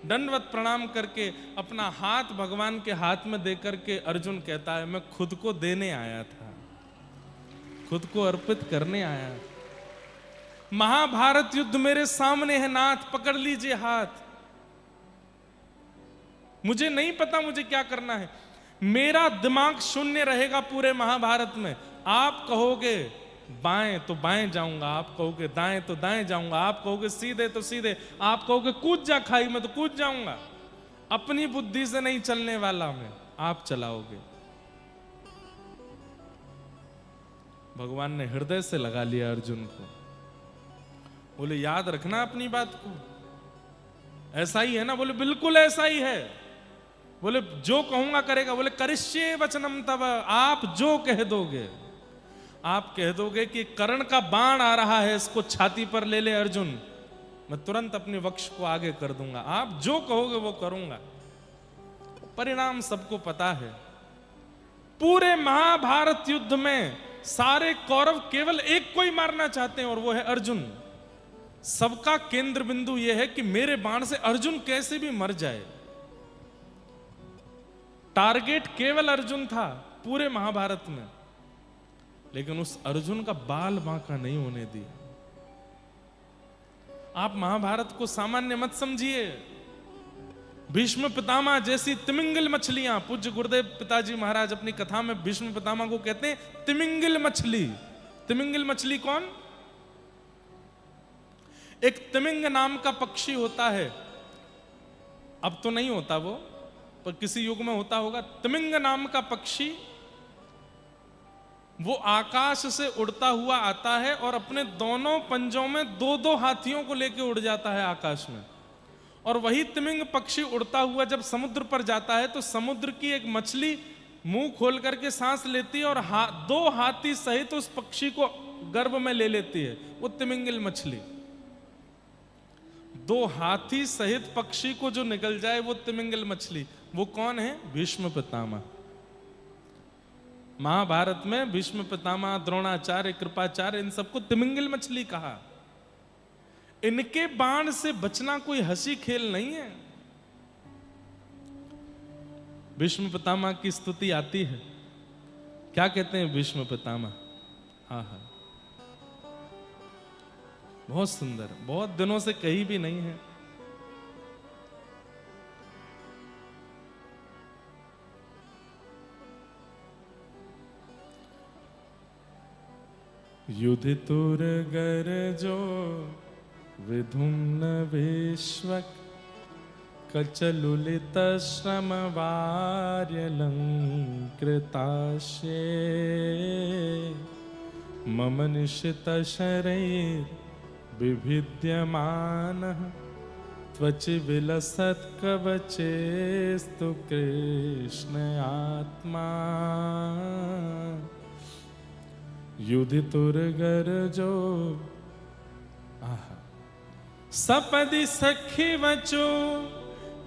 दंडवत प्रणाम करके अपना हाथ भगवान के हाथ में देकर के अर्जुन कहता है मैं खुद को देने आया था, खुद को अर्पित करने आया। महाभारत युद्ध मेरे सामने है नाथ, पकड़ लीजिए हाथ। मुझे नहीं पता मुझे क्या करना है, मेरा दिमाग शून्य रहेगा पूरे महाभारत में। आप कहोगे बाएं तो बाएं जाऊंगा, आप कहोगे दाएं तो दाएं जाऊंगा, आप कहोगे सीधे तो सीधे, आप कहोगे कूद जा खाई में तो कूद जाऊंगा। अपनी बुद्धि से नहीं चलने वाला मैं, आप चलाओगे। भगवान ने हृदय से लगा लिया अर्जुन को। बोले याद रखना अपनी बात को, ऐसा ही है ना? बोले बिल्कुल ऐसा ही है। बोले जो कहूंगा करेगा। बोले करिष्ये वचनम तव, आप जो कह दोगे। आप कह दोगे कि कर्ण का बाण आ रहा है, इसको छाती पर ले ले अर्जुन, मैं तुरंत अपने वक्ष को आगे कर दूंगा। आप जो कहोगे वो करूंगा। परिणाम सबको पता है। पूरे महाभारत युद्ध में सारे कौरव केवल एक को ही मारना चाहते हैं और वो है अर्जुन। सबका केंद्र बिंदु यह है कि मेरे बाण से अर्जुन कैसे भी मर जाए। टारगेट केवल अर्जुन था पूरे महाभारत में, लेकिन उस अर्जुन का बाल बांका नहीं होने दिया। आप महाभारत को सामान्य मत समझिए। भीष्म पितामह जैसी तिमिंगिल मछलियां, पूज्य गुरुदेव पिताजी महाराज अपनी कथा में भीष्म पितामह को कहते हैं तिमिंगिल मछली। तिमिंगिल मछली कौन? एक तिमिंग नाम का पक्षी होता है, अब तो नहीं होता वो, पर किसी युग में होता होगा। तिमिंग नाम का पक्षी, वो आकाश से उड़ता हुआ आता है और अपने दोनों पंजों में दो दो हाथियों को लेकर उड़ जाता है आकाश में। और वही तिमिंग पक्षी उड़ता हुआ जब समुद्र पर जाता है तो समुद्र की एक मछली मुंह खोल करके सांस लेती है और दो हाथी सहित उस पक्षी को गर्भ में ले लेती है। वो तिमिंगिल मछली, दो हाथी सहित पक्षी को जो निकल जाए वो तिमिंगिल मछली। वो कौन है? भीष्म पितामह। महाभारत में भीष्म पितामह, द्रोणाचार्य, कृपाचार्य, इन सबको तिमिंगिल मछली कहा। इनके बाण से बचना कोई हंसी खेल नहीं है। भीष्म पितामह की स्तुति आती है, क्या कहते हैं भीष्म पितामह? आहा, बहुत सुंदर, बहुत दिनों से कही भी नहीं है। युधितुर गरजो विधुम्न विश्वक कचलुलित श्रम वार्यलंकृताशे मम निशित शरैर् विभिद्यमानः त्वचि विलसत् कवचेस्तु कृष्ण आत्मा युधितुर गरजो। सपदि सखी वचो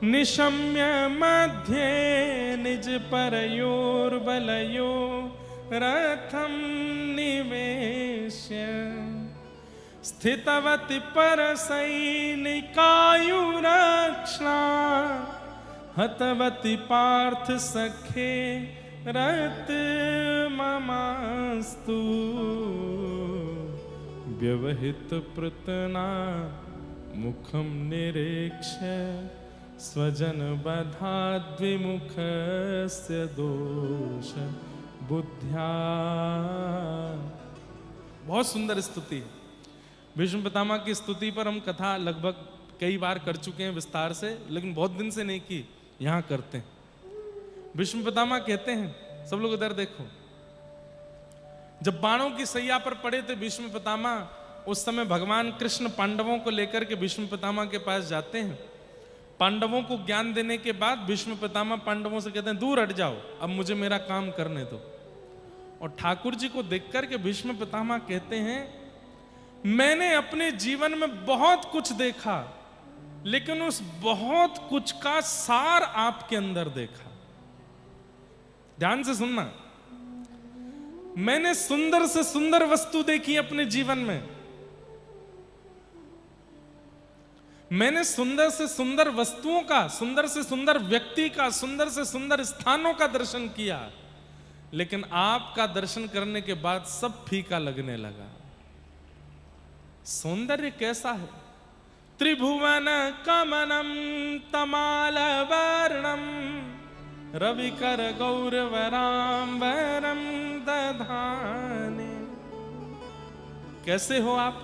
निशम्य मध्ये निज परयोर्बलयो रथम निवेश्य स्थितवति परसैनिकायुरक्षा हतवति पार्थ सखे रत ममास्तु व्यवहित प्रतना मुखम निरीक्ष्य स्वजन बधाद्विमुखस्य दोष बुद्ध्या। बहुत सुंदर स्तुति है। भीष्म पितामह की स्तुति पर हम कथा लगभग कई बार कर चुके हैं विस्तार से, लेकिन बहुत दिन से नहीं की, यहां करते हैं। भीष्म पितामह कहते हैं, सब लोग इधर देखो, जब बाणों की सैया पर पड़े थे भीष्म पितामह, उस समय भगवान कृष्ण पांडवों को लेकर के भीष्म पितामह के पास जाते हैं। पांडवों को ज्ञान देने के बाद भीष्म पितामह पांडवों से कहते हैं दूर हट जाओ, अब मुझे मेरा काम करने दो। और ठाकुर जी को देखकर के भीष्म पितामह कहते हैं, मैंने अपने जीवन में बहुत कुछ देखा, लेकिन उस बहुत कुछ का सार आपके अंदर देखा। ध्यान से सुनना, मैंने सुंदर से सुंदर वस्तु देखी अपने जीवन में, मैंने सुंदर से सुंदर वस्तुओं का, सुंदर से सुंदर व्यक्ति का, सुंदर से सुंदर स्थानों का दर्शन किया, लेकिन आपका दर्शन करने के बाद सब फीका लगने लगा। सौंदर्य कैसा है? त्रिभुवन कमनम तमाल वर्णम रविकर गौरवराम्बरम दधाने। कैसे हो आप?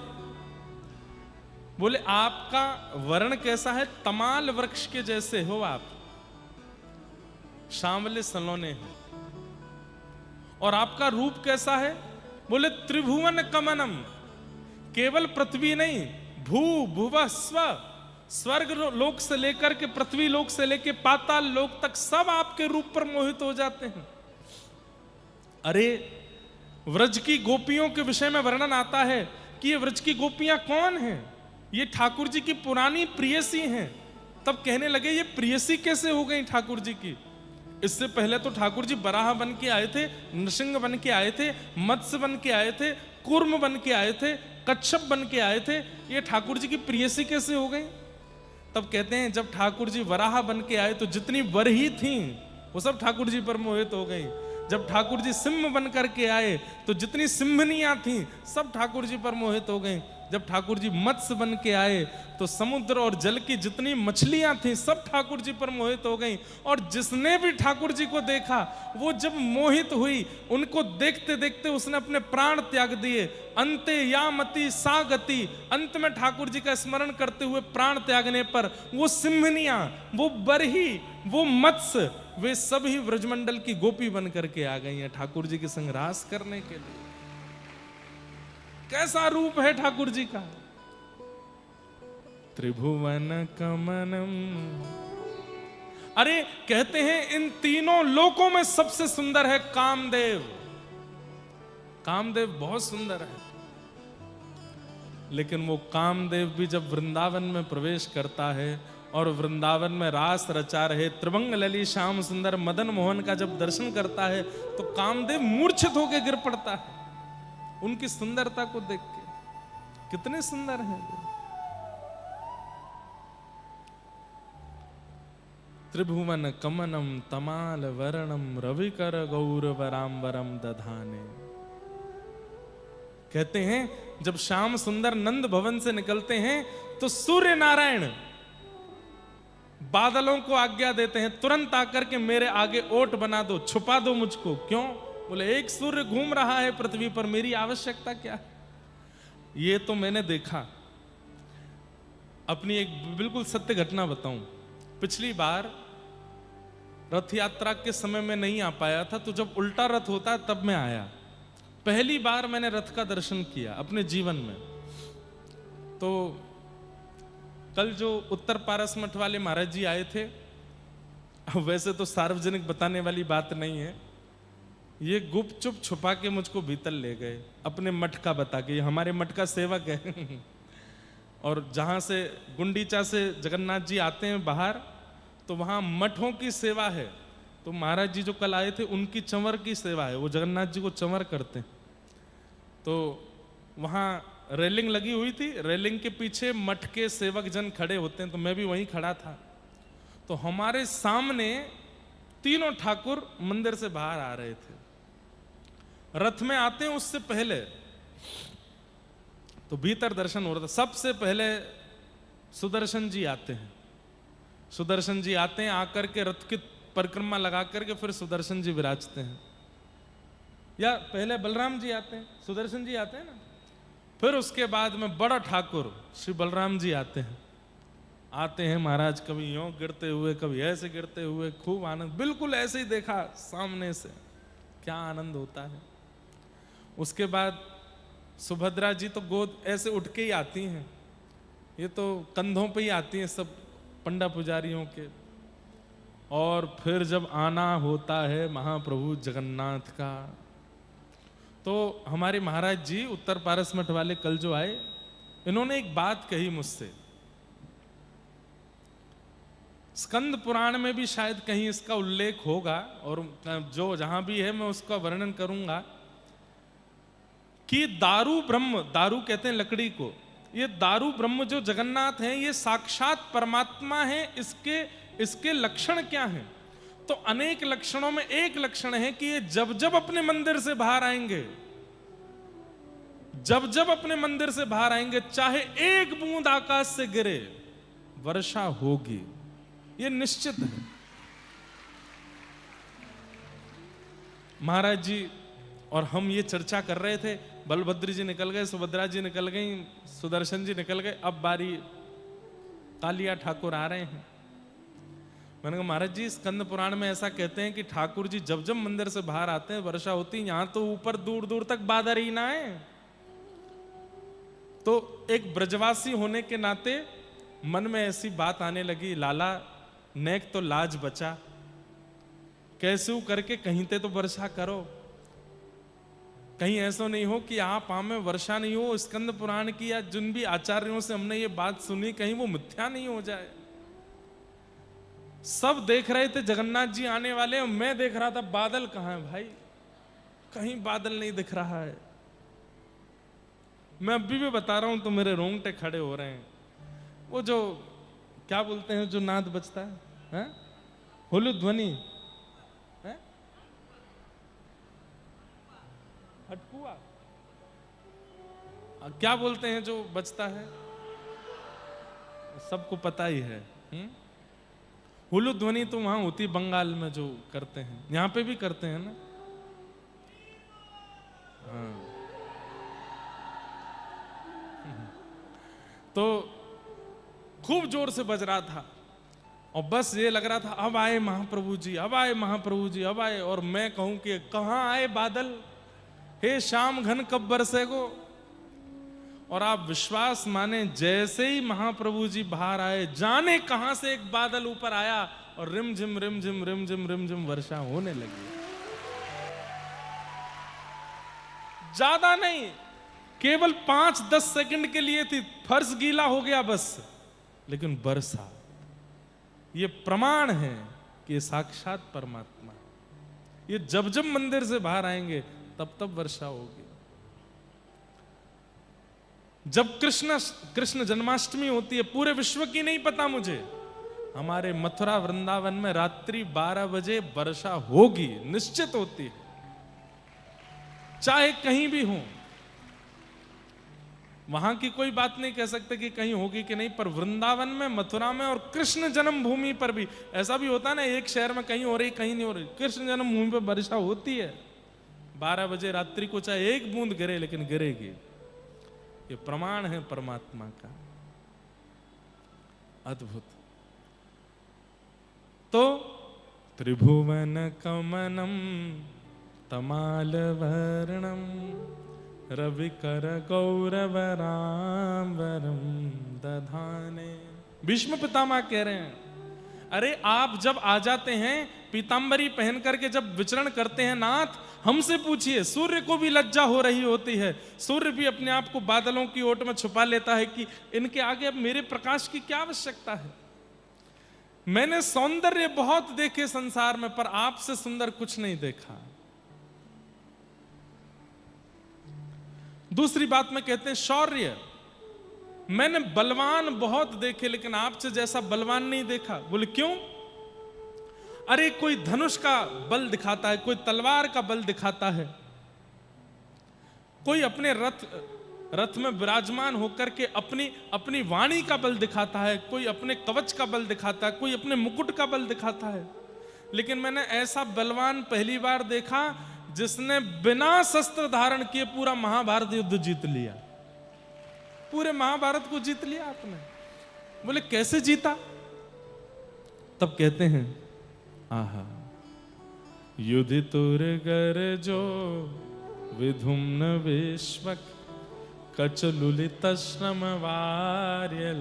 बोले आपका वर्ण कैसा है? तमाल वृक्ष के जैसे हो आप, सांवले सलोने हो। और आपका रूप कैसा है? बोले त्रिभुवन कमनम, केवल पृथ्वी नहीं, भू भुव स्व, स्वर्ग लोक से लेकर के पृथ्वी लोक से लेकर पाताल लोक तक सब आपके रूप पर मोहित हो जाते हैं। अरे व्रज की गोपियों के विषय में वर्णन आता है कि ये व्रज की गोपियां कौन हैं? ये ठाकुर जी की पुरानी प्रियसी हैं। तब कहने लगे ये प्रियसी कैसे हो गई ठाकुर जी की? इससे पहले तो ठाकुर जी बराह बन के आए थे, नृसिंह बन के आए थे, मत्स्य बन के आए थे, कूर्म बन के आए थे, कच्छप बन के आए थे। ये ठाकुर जी की प्रियसी कैसे हो गई? तब कहते हैं जब ठाकुर जी वराह बन के आए तो जितनी वरही थी वो सब ठाकुर जी पर मोहित हो गई। जब ठाकुर जी सिंह बन करके आए तो जितनी सिंहनियां थी सब ठाकुर जी पर मोहित हो गई। जब ठाकुर जी मत्स्य बन के आए तो समुद्र और जल की जितनी मछलियां थी सब ठाकुर जी पर मोहित हो गई। और जिसने भी ठाकुर जी को देखा वो जब मोहित हुई, उनको देखते देखते उसने अपने प्राण त्याग दिए। अंते यामति सा गति, अंत में ठाकुर जी का स्मरण करते हुए प्राण त्यागने पर वो सिंहनियां, वो बरही, वो मत्स्य, वे सभी व्रजमंडल की गोपी बन करके आ गई हैं ठाकुर जी के संग रास करने के लिए। कैसा रूप है ठाकुर जी का! त्रिभुवन कमनम। अरे कहते हैं इन तीनों लोकों में सबसे सुंदर है कामदेव। कामदेव बहुत सुंदर है, लेकिन वो कामदेव भी जब वृंदावन में प्रवेश करता है और वृंदावन में रास रचा रहे त्रिभंग लली श्याम सुंदर मदन मोहन का जब दर्शन करता है तो कामदेव मूर्छित होकर गिर पड़ता है उनकी सुंदरता को देख के। कितने सुंदर हैं वो! त्रिभुवन कमनम तमाल वर्णम रविकर गौरवराम्बरम दधाने। कहते हैं जब श्याम सुंदर नंद भवन से निकलते हैं तो सूर्य नारायण बादलों को आज्ञा देते हैं तुरंत आकर के मेरे आगे ओट बना दो, छुपा दो मुझको। क्यों? बोले एक सूर्य घूम रहा है पृथ्वी पर, मेरी आवश्यकता क्या? ये तो मैंने देखा। अपनी एक बिल्कुल सत्य घटना बताऊं। पिछली बार रथ यात्रा के समय में नहीं आ पाया था, तो जब उल्टा रथ होता है तब मैं आया। पहली बार मैंने रथ का दर्शन किया अपने जीवन में। तो कल जो उत्तर पारस मठ वाले महाराज जी आए थे, वैसे तो सार्वजनिक बताने वाली बात नहीं है, ये गुप्त चुप छुपा के मुझको भीतर ले गए अपने मठ का बता के। हमारे मठ का सेवक है और जहाँ से गुंडीचा से जगन्नाथ जी आते हैं बाहर, तो वहाँ मठों की सेवा है। तो महाराज जी जो कल आए थे उनकी चंवर की सेवा है, वो जगन्नाथ जी को चंवर करते हैं। तो वहाँ रेलिंग लगी हुई थी, रेलिंग के पीछे मठ के सेवक जन खड़े होते हैं, तो मैं भी वहीं खड़ा था। तो हमारे सामने तीनों ठाकुर मंदिर से बाहर आ रहे थे। रथ में आते हैं उससे पहले तो भीतर दर्शन हो रहा था। सबसे पहले सुदर्शन जी आते हैं। सुदर्शन जी आते हैं, आकर के रथ की परिक्रमा लगा करके फिर सुदर्शन जी विराजते हैं। या पहले बलराम जी आते हैं, सुदर्शन जी आते हैं ना, फिर उसके बाद में बड़ा ठाकुर श्री बलराम जी आते हैं। आते हैं महाराज, कभी यूं गिरते हुए, कभी ऐसे गिरते हुए, खूब आनंद, बिल्कुल ऐसे ही देखा सामने से, क्या आनंद होता है। उसके बाद सुभद्रा जी तो गोद ऐसे उठ के ही आती हैं, ये तो कंधों पे ही आती हैं सब पंडा पुजारियों के। और फिर जब आना होता है महाप्रभु जगन्नाथ का, तो हमारे महाराज जी उत्तर पारस मठ वाले कल जो आए, इन्होंने एक बात कही मुझसे। स्कंद पुराण में भी शायद कहीं इसका उल्लेख होगा, और जो जहां भी है मैं उसका वर्णन करूंगा कि दारू ब्रह्म, दारू कहते हैं लकड़ी को, ये दारू ब्रह्म जो जगन्नाथ हैं ये साक्षात परमात्मा है। इसके लक्षण क्या हैं? तो अनेक लक्षणों में एक लक्षण है कि ये जब जब अपने मंदिर से बाहर आएंगे, जब जब अपने मंदिर से बाहर आएंगे, चाहे एक बूंद आकाश से गिरे, वर्षा होगी, ये निश्चित है। महाराज जी और हम ये चर्चा कर रहे थे, बलभद्र जी निकल गए, सुभद्रा जी निकल गई, सुदर्शन जी निकल गए, अब बारी कालिया ठाकुर आ रहे हैं। मैंने कहा महाराज जी स्कंद पुराण में ऐसा कहते हैं कि ठाकुर जी जब जब मंदिर से बाहर आते हैं वर्षा होती है, यहां तो ऊपर दूर दूर तक बादल ही ना है। तो एक ब्रजवासी होने के नाते मन में ऐसी बात आने लगी, लाला नेक तो लाज बचा, कैसे करके कहीं ते तो वर्षा करो, कहीं ऐसा नहीं हो कि आप में वर्षा नहीं हो। स्कंद पुराण की या जिन भी आचार्यों से हमने ये बात सुनी, कहीं वो मिथ्या नहीं हो जाए। सब देख रहे थे जगन्नाथ जी आने वाले, और मैं देख रहा था बादल कहां है भाई, कहीं बादल नहीं दिख रहा है। मैं अभी भी बता रहा हूं तो मेरे रोंगटे खड़े हो रहे हैं। वो जो क्या बोलते हैं जो नाद बजता है, हुलु ध्वनि है? हटकुआ क्या बोलते हैं जो बजता है, सबको पता ही है। हुलु ध्वनि तो वहां होती बंगाल में जो करते हैं, यहां पे भी करते हैं ना। हाँ। तो खूब जोर से बज रहा था और बस ये लग रहा था अब आए महाप्रभु जी, अब आए महाप्रभु जी, अब आए। और मैं कहूं कि कहां आए बादल, हे शाम घन कब बरसे को। और आप विश्वास माने जैसे ही महाप्रभु जी बाहर आए, जाने कहां से एक बादल ऊपर आया और रिमझिम रिमझिम रिमझिम रिमझिम वर्षा होने लगी। ज्यादा नहीं, केवल 5-10 सेकंड के लिए थी, फर्श गीला हो गया बस, लेकिन वर्षा। ये प्रमाण है कि साक्षात परमात्मा, ये जब जब मंदिर से बाहर आएंगे तब तब वर्षा होगी। जब कृष्ण जन्माष्टमी होती है, पूरे विश्व की नहीं पता मुझे, हमारे मथुरा वृंदावन में रात्रि 12 बजे वर्षा होगी, निश्चित होती है, चाहे कहीं भी हो। वहां की कोई बात नहीं कह सकते कि कहीं होगी कि नहीं, पर वृंदावन में, मथुरा में और कृष्ण जन्मभूमि पर भी ऐसा भी होता है ना, एक शहर में कहीं हो रही कहीं नहीं हो रही, कृष्ण जन्मभूमि पर वर्षा होती है। 12 बजे रात्रि को चाहे एक बूंद गिरे, लेकिन गिरेगी। ये प्रमाण है परमात्मा का, अद्भुत। तो त्रिभुवन कमनम तमाल वर्णम रविकर गौरवराम्बरम दधाने। भीष्म पितामह कह रहे हैं, अरे आप जब आ जाते हैं पीतांबरी पहन करके, जब विचरण करते हैं नाथ, हमसे पूछिए, सूर्य को भी लज्जा हो रही होती है, सूर्य भी अपने आप को बादलों की ओट में छुपा लेता है कि इनके आगे अब मेरे प्रकाश की क्या आवश्यकता है। मैंने सौंदर्य बहुत देखे संसार में, पर आपसे सुंदर कुछ नहीं देखा। दूसरी बात में कहते हैं शौर्य, मैंने बलवान बहुत देखे, लेकिन आपसे जैसा बलवान नहीं देखा। बोले क्यों? अरे कोई धनुष का बल दिखाता है, कोई तलवार का बल दिखाता है, कोई अपने रथ में विराजमान होकर के अपनी वाणी का बल दिखाता है, कोई अपने कवच का बल दिखाता है, कोई अपने मुकुट का बल दिखाता है। लेकिन मैंने ऐसा बलवान पहली बार देखा जिसने बिना शस्त्र धारण किए पूरा महाभारत युद्ध जीत लिया, पूरे महाभारत को जीत लिया आपने। बोले कैसे जीता? तब कहते हैं, आहा युधितुर गर्जो विधुम्न विश्वक कचलुलित श्रम वार्यलंकृतास्ये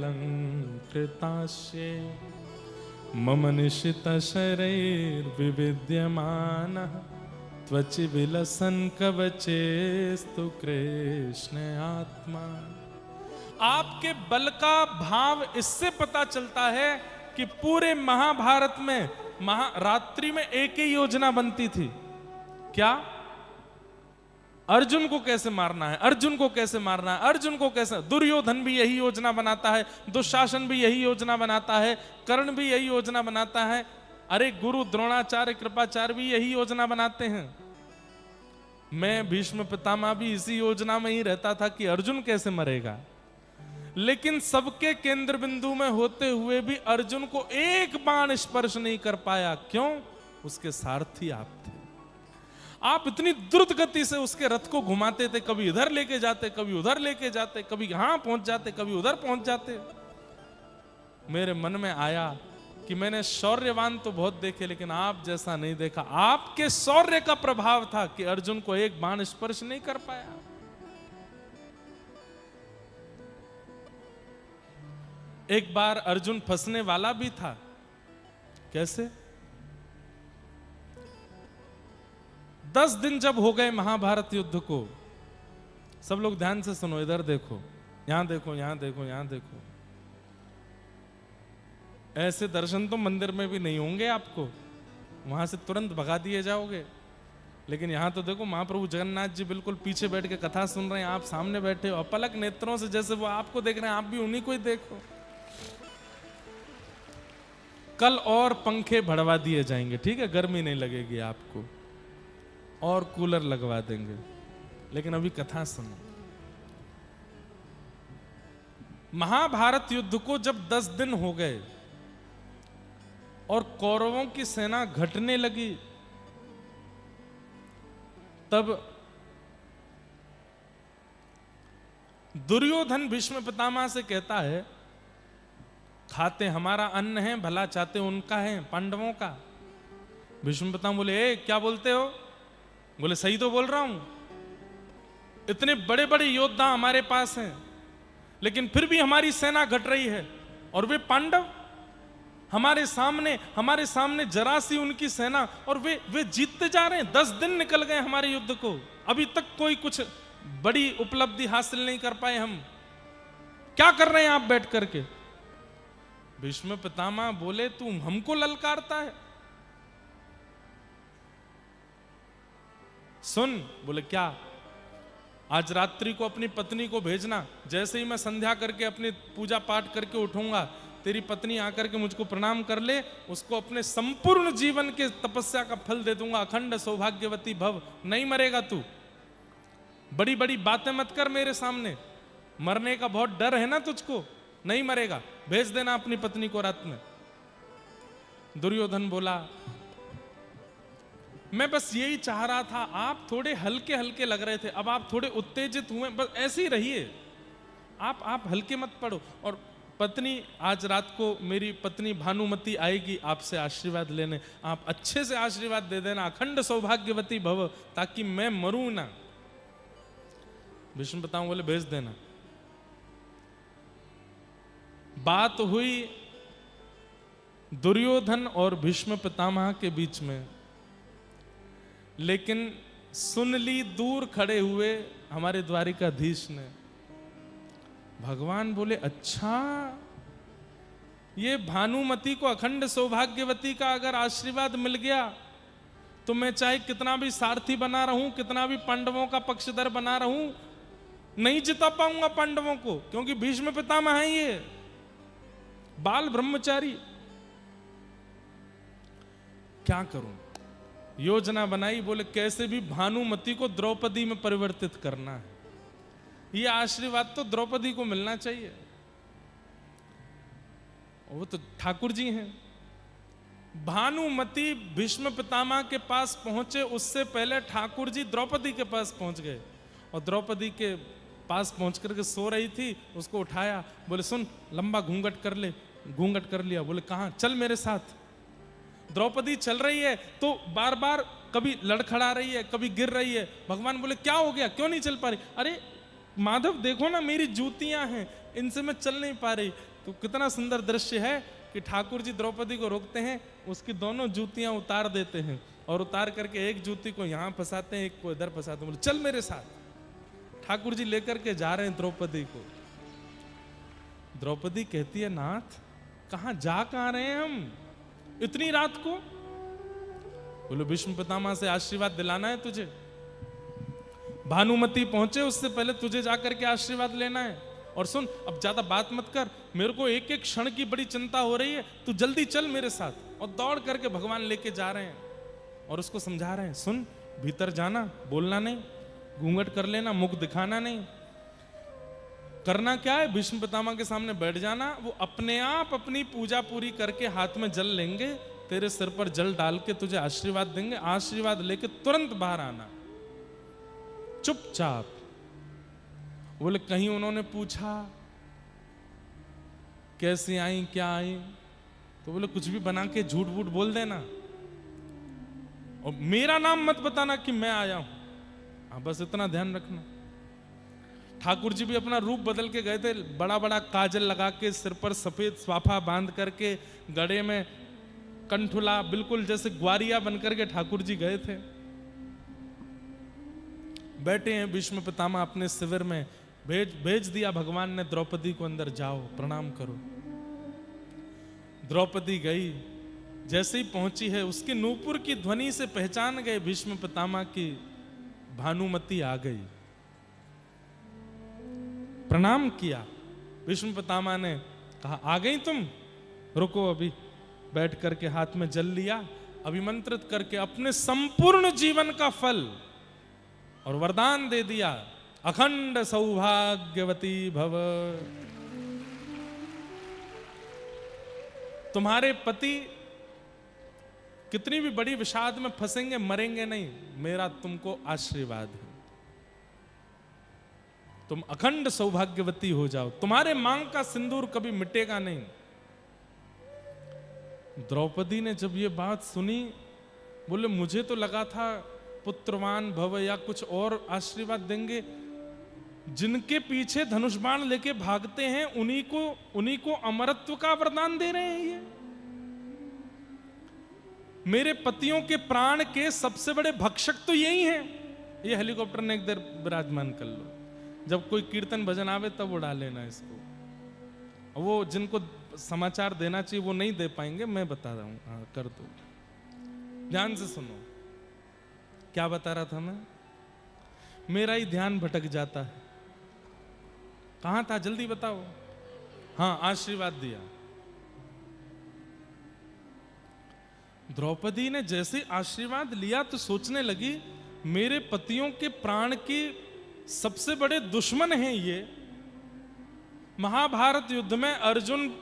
मम निशित शरैर्विविद्यमानः त्वचि विलसन कवचेस्तु कृष्ण आत्मा। आपके बल का भाव इससे पता चलता है कि पूरे महाभारत में रात्रि में एक ही योजना बनती थी। क्या? अर्जुन को कैसे मारना है, अर्जुन को कैसे मारना है, अर्जुन को कैसे। दुर्योधन भी यही योजना बनाता है, दुशासन भी यही योजना बनाता है, कर्ण भी यही योजना बनाता है, अरे गुरु द्रोणाचार्य कृपाचार्य भी यही योजना बनाते हैं। मैं भीष्म पितामह भी इसी योजना में ही रहता था कि अर्जुन कैसे मरेगा, लेकिन सबके केंद्र बिंदु में होते हुए भी अर्जुन को एक बाण स्पर्श नहीं कर पाया। क्यों? उसके सारथी आप थे। आप इतनी द्रुत गति से उसके रथ को घुमाते थे, कभी इधर लेके जाते, कभी उधर लेके जाते, कभी यहां पहुंच जाते, कभी उधर पहुंच जाते। मेरे मन में आया कि मैंने शौर्यवान तो बहुत देखे, लेकिन आप जैसा नहीं देखा। आपके शौर्य का प्रभाव था कि अर्जुन को एक बाण स्पर्श नहीं कर पाया। एक बार अर्जुन फंसने वाला भी था। कैसे? 10 दिन जब हो गए महाभारत युद्ध को, सब लोग ध्यान से सुनो, इधर देखो, यहां देखो, यहां देखो, यहां देखो। ऐसे दर्शन तो मंदिर में भी नहीं होंगे आपको, वहां से तुरंत भगा दिए जाओगे। लेकिन यहां तो देखो, महाप्रभु जगन्नाथ जी बिल्कुल पीछे बैठ के कथा सुन रहे हैं, आप सामने बैठे हो, अपलक नेत्रों से जैसे वो आपको देख रहे हैं, आप भी उन्हीं को ही देखो। कल और पंखे बढ़वा दिए जाएंगे, ठीक है, गर्मी नहीं लगेगी आपको, और कूलर लगवा देंगे। लेकिन अभी कथा सुनो। महाभारत युद्ध को जब 10 दिन हो गए और कौरवों की सेना घटने लगी, तब दुर्योधन भीष्म पितामह से कहता है, खाते हमारा अन्न है, भला चाहते उनका है, पांडवों का। भीष्म पितामह बोले, क्या बोलते हो? बोले, सही तो बोल रहा हूं, इतने बड़े बड़े योद्धा हमारे पास हैं, लेकिन फिर भी हमारी सेना घट रही है, और वे पांडव हमारे सामने जरा सी उनकी सेना, और वे जीतते जा रहे हैं। 10 दिन निकल गए हमारे युद्ध को, अभी तक कोई कुछ बड़ी उपलब्धि हासिल नहीं कर पाए। हम क्या कर रहे हैं आप बैठ करके? भीष्म पितामह बोले, तू हमको ललकारता है? सुन। बोले, क्या? आज रात्रि को अपनी पत्नी को भेजना, जैसे ही मैं संध्या करके अपनी पूजा पाठ करके उठूंगा, तेरी पत्नी आकर के मुझको प्रणाम कर ले, उसको अपने संपूर्ण जीवन के तपस्या का फल दे दूंगा, अखंड सौभाग्यवती भव। नहीं मरेगा तू, बड़ी बड़ी बातें मत कर मेरे सामने, मरने का बहुत डर है ना तुझको, नहीं मरेगा, भेज देना अपनी पत्नी को रात में। दुर्योधन बोला, मैं बस यही चाह रहा था, आप थोड़े हल्के हल्के लग रहे थे, अब आप थोड़े उत्तेजित हुए, बस ऐसे ही रहिए, आप हल्के मत पड़ो। और पत्नी, आज रात को मेरी पत्नी भानुमति आएगी आपसे आशीर्वाद लेने, आप अच्छे से आशीर्वाद दे देना, अखंड सौभाग्यवती भव, ताकि मैं मरूं ना। भीष्म पितामह बोले, भेज देना। बात हुई दुर्योधन और भीष्म पितामह के बीच में, लेकिन सुन ली दूर खड़े हुए हमारे द्वारिकाधीश ने। भगवान बोले, अच्छा, ये भानुमति को अखंड सौभाग्यवती का अगर आशीर्वाद मिल गया, तो मैं चाहे कितना भी सारथी बना रहूं, कितना भी पांडवों का पक्षधर बना रहूं, नहीं जिता पाऊंगा पांडवों को, क्योंकि भीष्म पितामह है ये बाल ब्रह्मचारी। क्या करूं? योजना बनाई, बोले कैसे भी भानुमति को द्रौपदी में परिवर्तित करना है, ये आशीर्वाद तो द्रौपदी को मिलना चाहिए, वो तो ठाकुर जी हैं। भानुमति भीष्म पितामह के पास पहुंचे, उससे पहले ठाकुर जी द्रौपदी के पास पहुंच गए, और द्रौपदी के पास पहुंच करके सो रही थी, उसको उठाया, बोले, सुन, लंबा घूंघट कर ले। घूंघट कर लिया। बोले, कहां? चल मेरे साथ। द्रौपदी चल रही है तो बार बार कभी लड़खड़ा रही है, कभी गिर रही है। भगवान बोले, क्या हो गया, क्यों नहीं चल पा रही? अरे माधव देखो ना, मेरी जूतियां हैं, इनसे मैं चल नहीं पा रही। तो कितना सुंदर दृश्य है, कि ठाकुर जी द्रौपदी को रोकते हैं, उसकी दोनों जूतियां उतार देते हैं और उतार करके एक जूती को यहां फंसाते हैं, एक को इधर फंसाते हैं। बोले चल मेरे साथ। ठाकुर जी लेकर के जा रहे हैं द्रौपदी को। द्रौपदी कहती है, नाथ कहां रहे हैं हम इतनी रात को? बोले भीष्म पितामह से आशीर्वाद दिलाना है तुझे। भानुमति पहुंचे उससे पहले तुझे जाकर के आशीर्वाद लेना है। और सुन, अब ज्यादा बात मत कर, मेरे को एक एक क्षण की बड़ी चिंता हो रही है, तू जल्दी चल मेरे साथ। और दौड़ करके भगवान लेके जा रहे हैं और उसको समझा रहे हैं, सुन भीतर जाना, बोलना नहीं, घूंघट कर लेना, मुख दिखाना नहीं। करना क्या है, भीष्म पितामह के सामने बैठ जाना, वो अपने आप अपनी पूजा पूरी करके हाथ में जल लेंगे, तेरे सिर पर जल डाल के तुझे आशीर्वाद देंगे, आशीर्वाद लेके तुरंत बाहर आना, चुपचाप। बोले कहीं उन्होंने पूछा कैसी आई क्या आई, तो बोले कुछ भी बना के झूठ वूठ बोल देना और मेरा नाम मत बताना कि मैं आया हूं। हाँ, बस इतना ध्यान रखना। ठाकुर जी भी अपना रूप बदल के गए थे, बड़ा बड़ा काजल लगा के, सिर पर सफेद स्वाफा बांध करके, गड़े में कंठुला, बिल्कुल जैसे ग्वारिया बनकर के ठाकुर जी गए थे। बैठे हैं भीष्म पितामह अपने शिविर में, भेज दिया भगवान ने द्रौपदी को, अंदर जाओ प्रणाम करो। द्रौपदी गई, जैसे ही पहुंची है उसके नूपुर की ध्वनि से पहचान गए भीष्म पितामह की भानुमति आ गई। प्रणाम किया। भीष्म पितामह ने कहा, आ गई तुम, रुको अभी। बैठ करके हाथ में जल लिया, अभिमंत्रित करके अपने संपूर्ण जीवन का फल और वरदान दे दिया, अखंड सौभाग्यवती भव। तुम्हारे पति कितनी भी बड़ी विषाद में फंसेंगे, मरेंगे नहीं, मेरा तुमको आशीर्वाद है। तुम अखंड सौभाग्यवती हो जाओ, तुम्हारे मांग का सिंदूर कभी मिटेगा नहीं। द्रौपदी ने जब ये बात सुनी, बोले मुझे तो लगा था पुत्रवान भव या कुछ और आशीर्वाद देंगे। जिनके पीछे धनुष बाण लेके भागते हैं उन्हीं को अमरत्व का वरदान दे रहे हैं। ये मेरे पतियों के प्राण के सबसे बड़े भक्षक तो यही हैं। ये हेलीकॉप्टर ने एक देर विराजमान कर लो, जब कोई कीर्तन भजन आवे तब उड़ा लेना इसको। वो जिनको समाचार देना चाहिए वो नहीं दे पाएंगे, मैं बता रहा हूं। हाँ, कर दो, ध्यान से सुनो। क्या बता रहा था मैं? मेरा ही ध्यान भटक जाता है। कहां था, जल्दी बताओ। हाँ, आशीर्वाद दिया। द्रौपदी ने जैसे आशीर्वाद लिया तो सोचने लगी, मेरे पतियों के प्राण की सबसे बड़े दुश्मन हैं ये। महाभारत युद्ध में अर्जुन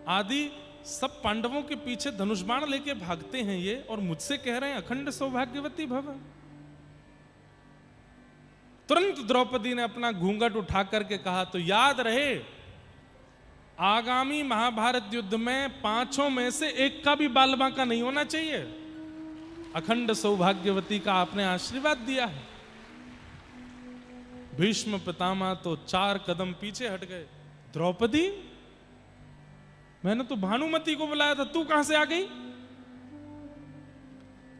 आदि सब पांडवों के पीछे धनुष बाण लेके भागते हैं ये, और मुझसे कह रहे हैं अखंड सौभाग्यवती भव। तुरंत द्रौपदी ने अपना घूंघट उठा करके कहा, तो याद रहे आगामी महाभारत युद्ध में 5 में से एक का भी बाल बांका नहीं होना चाहिए। अखंड सौभाग्यवती का आपने आशीर्वाद दिया है। भीष्म पितामह तो 4 कदम पीछे हट गए। द्रौपदी, मैंने तो भानुमति को बुलाया था, तू कहां से आ गई?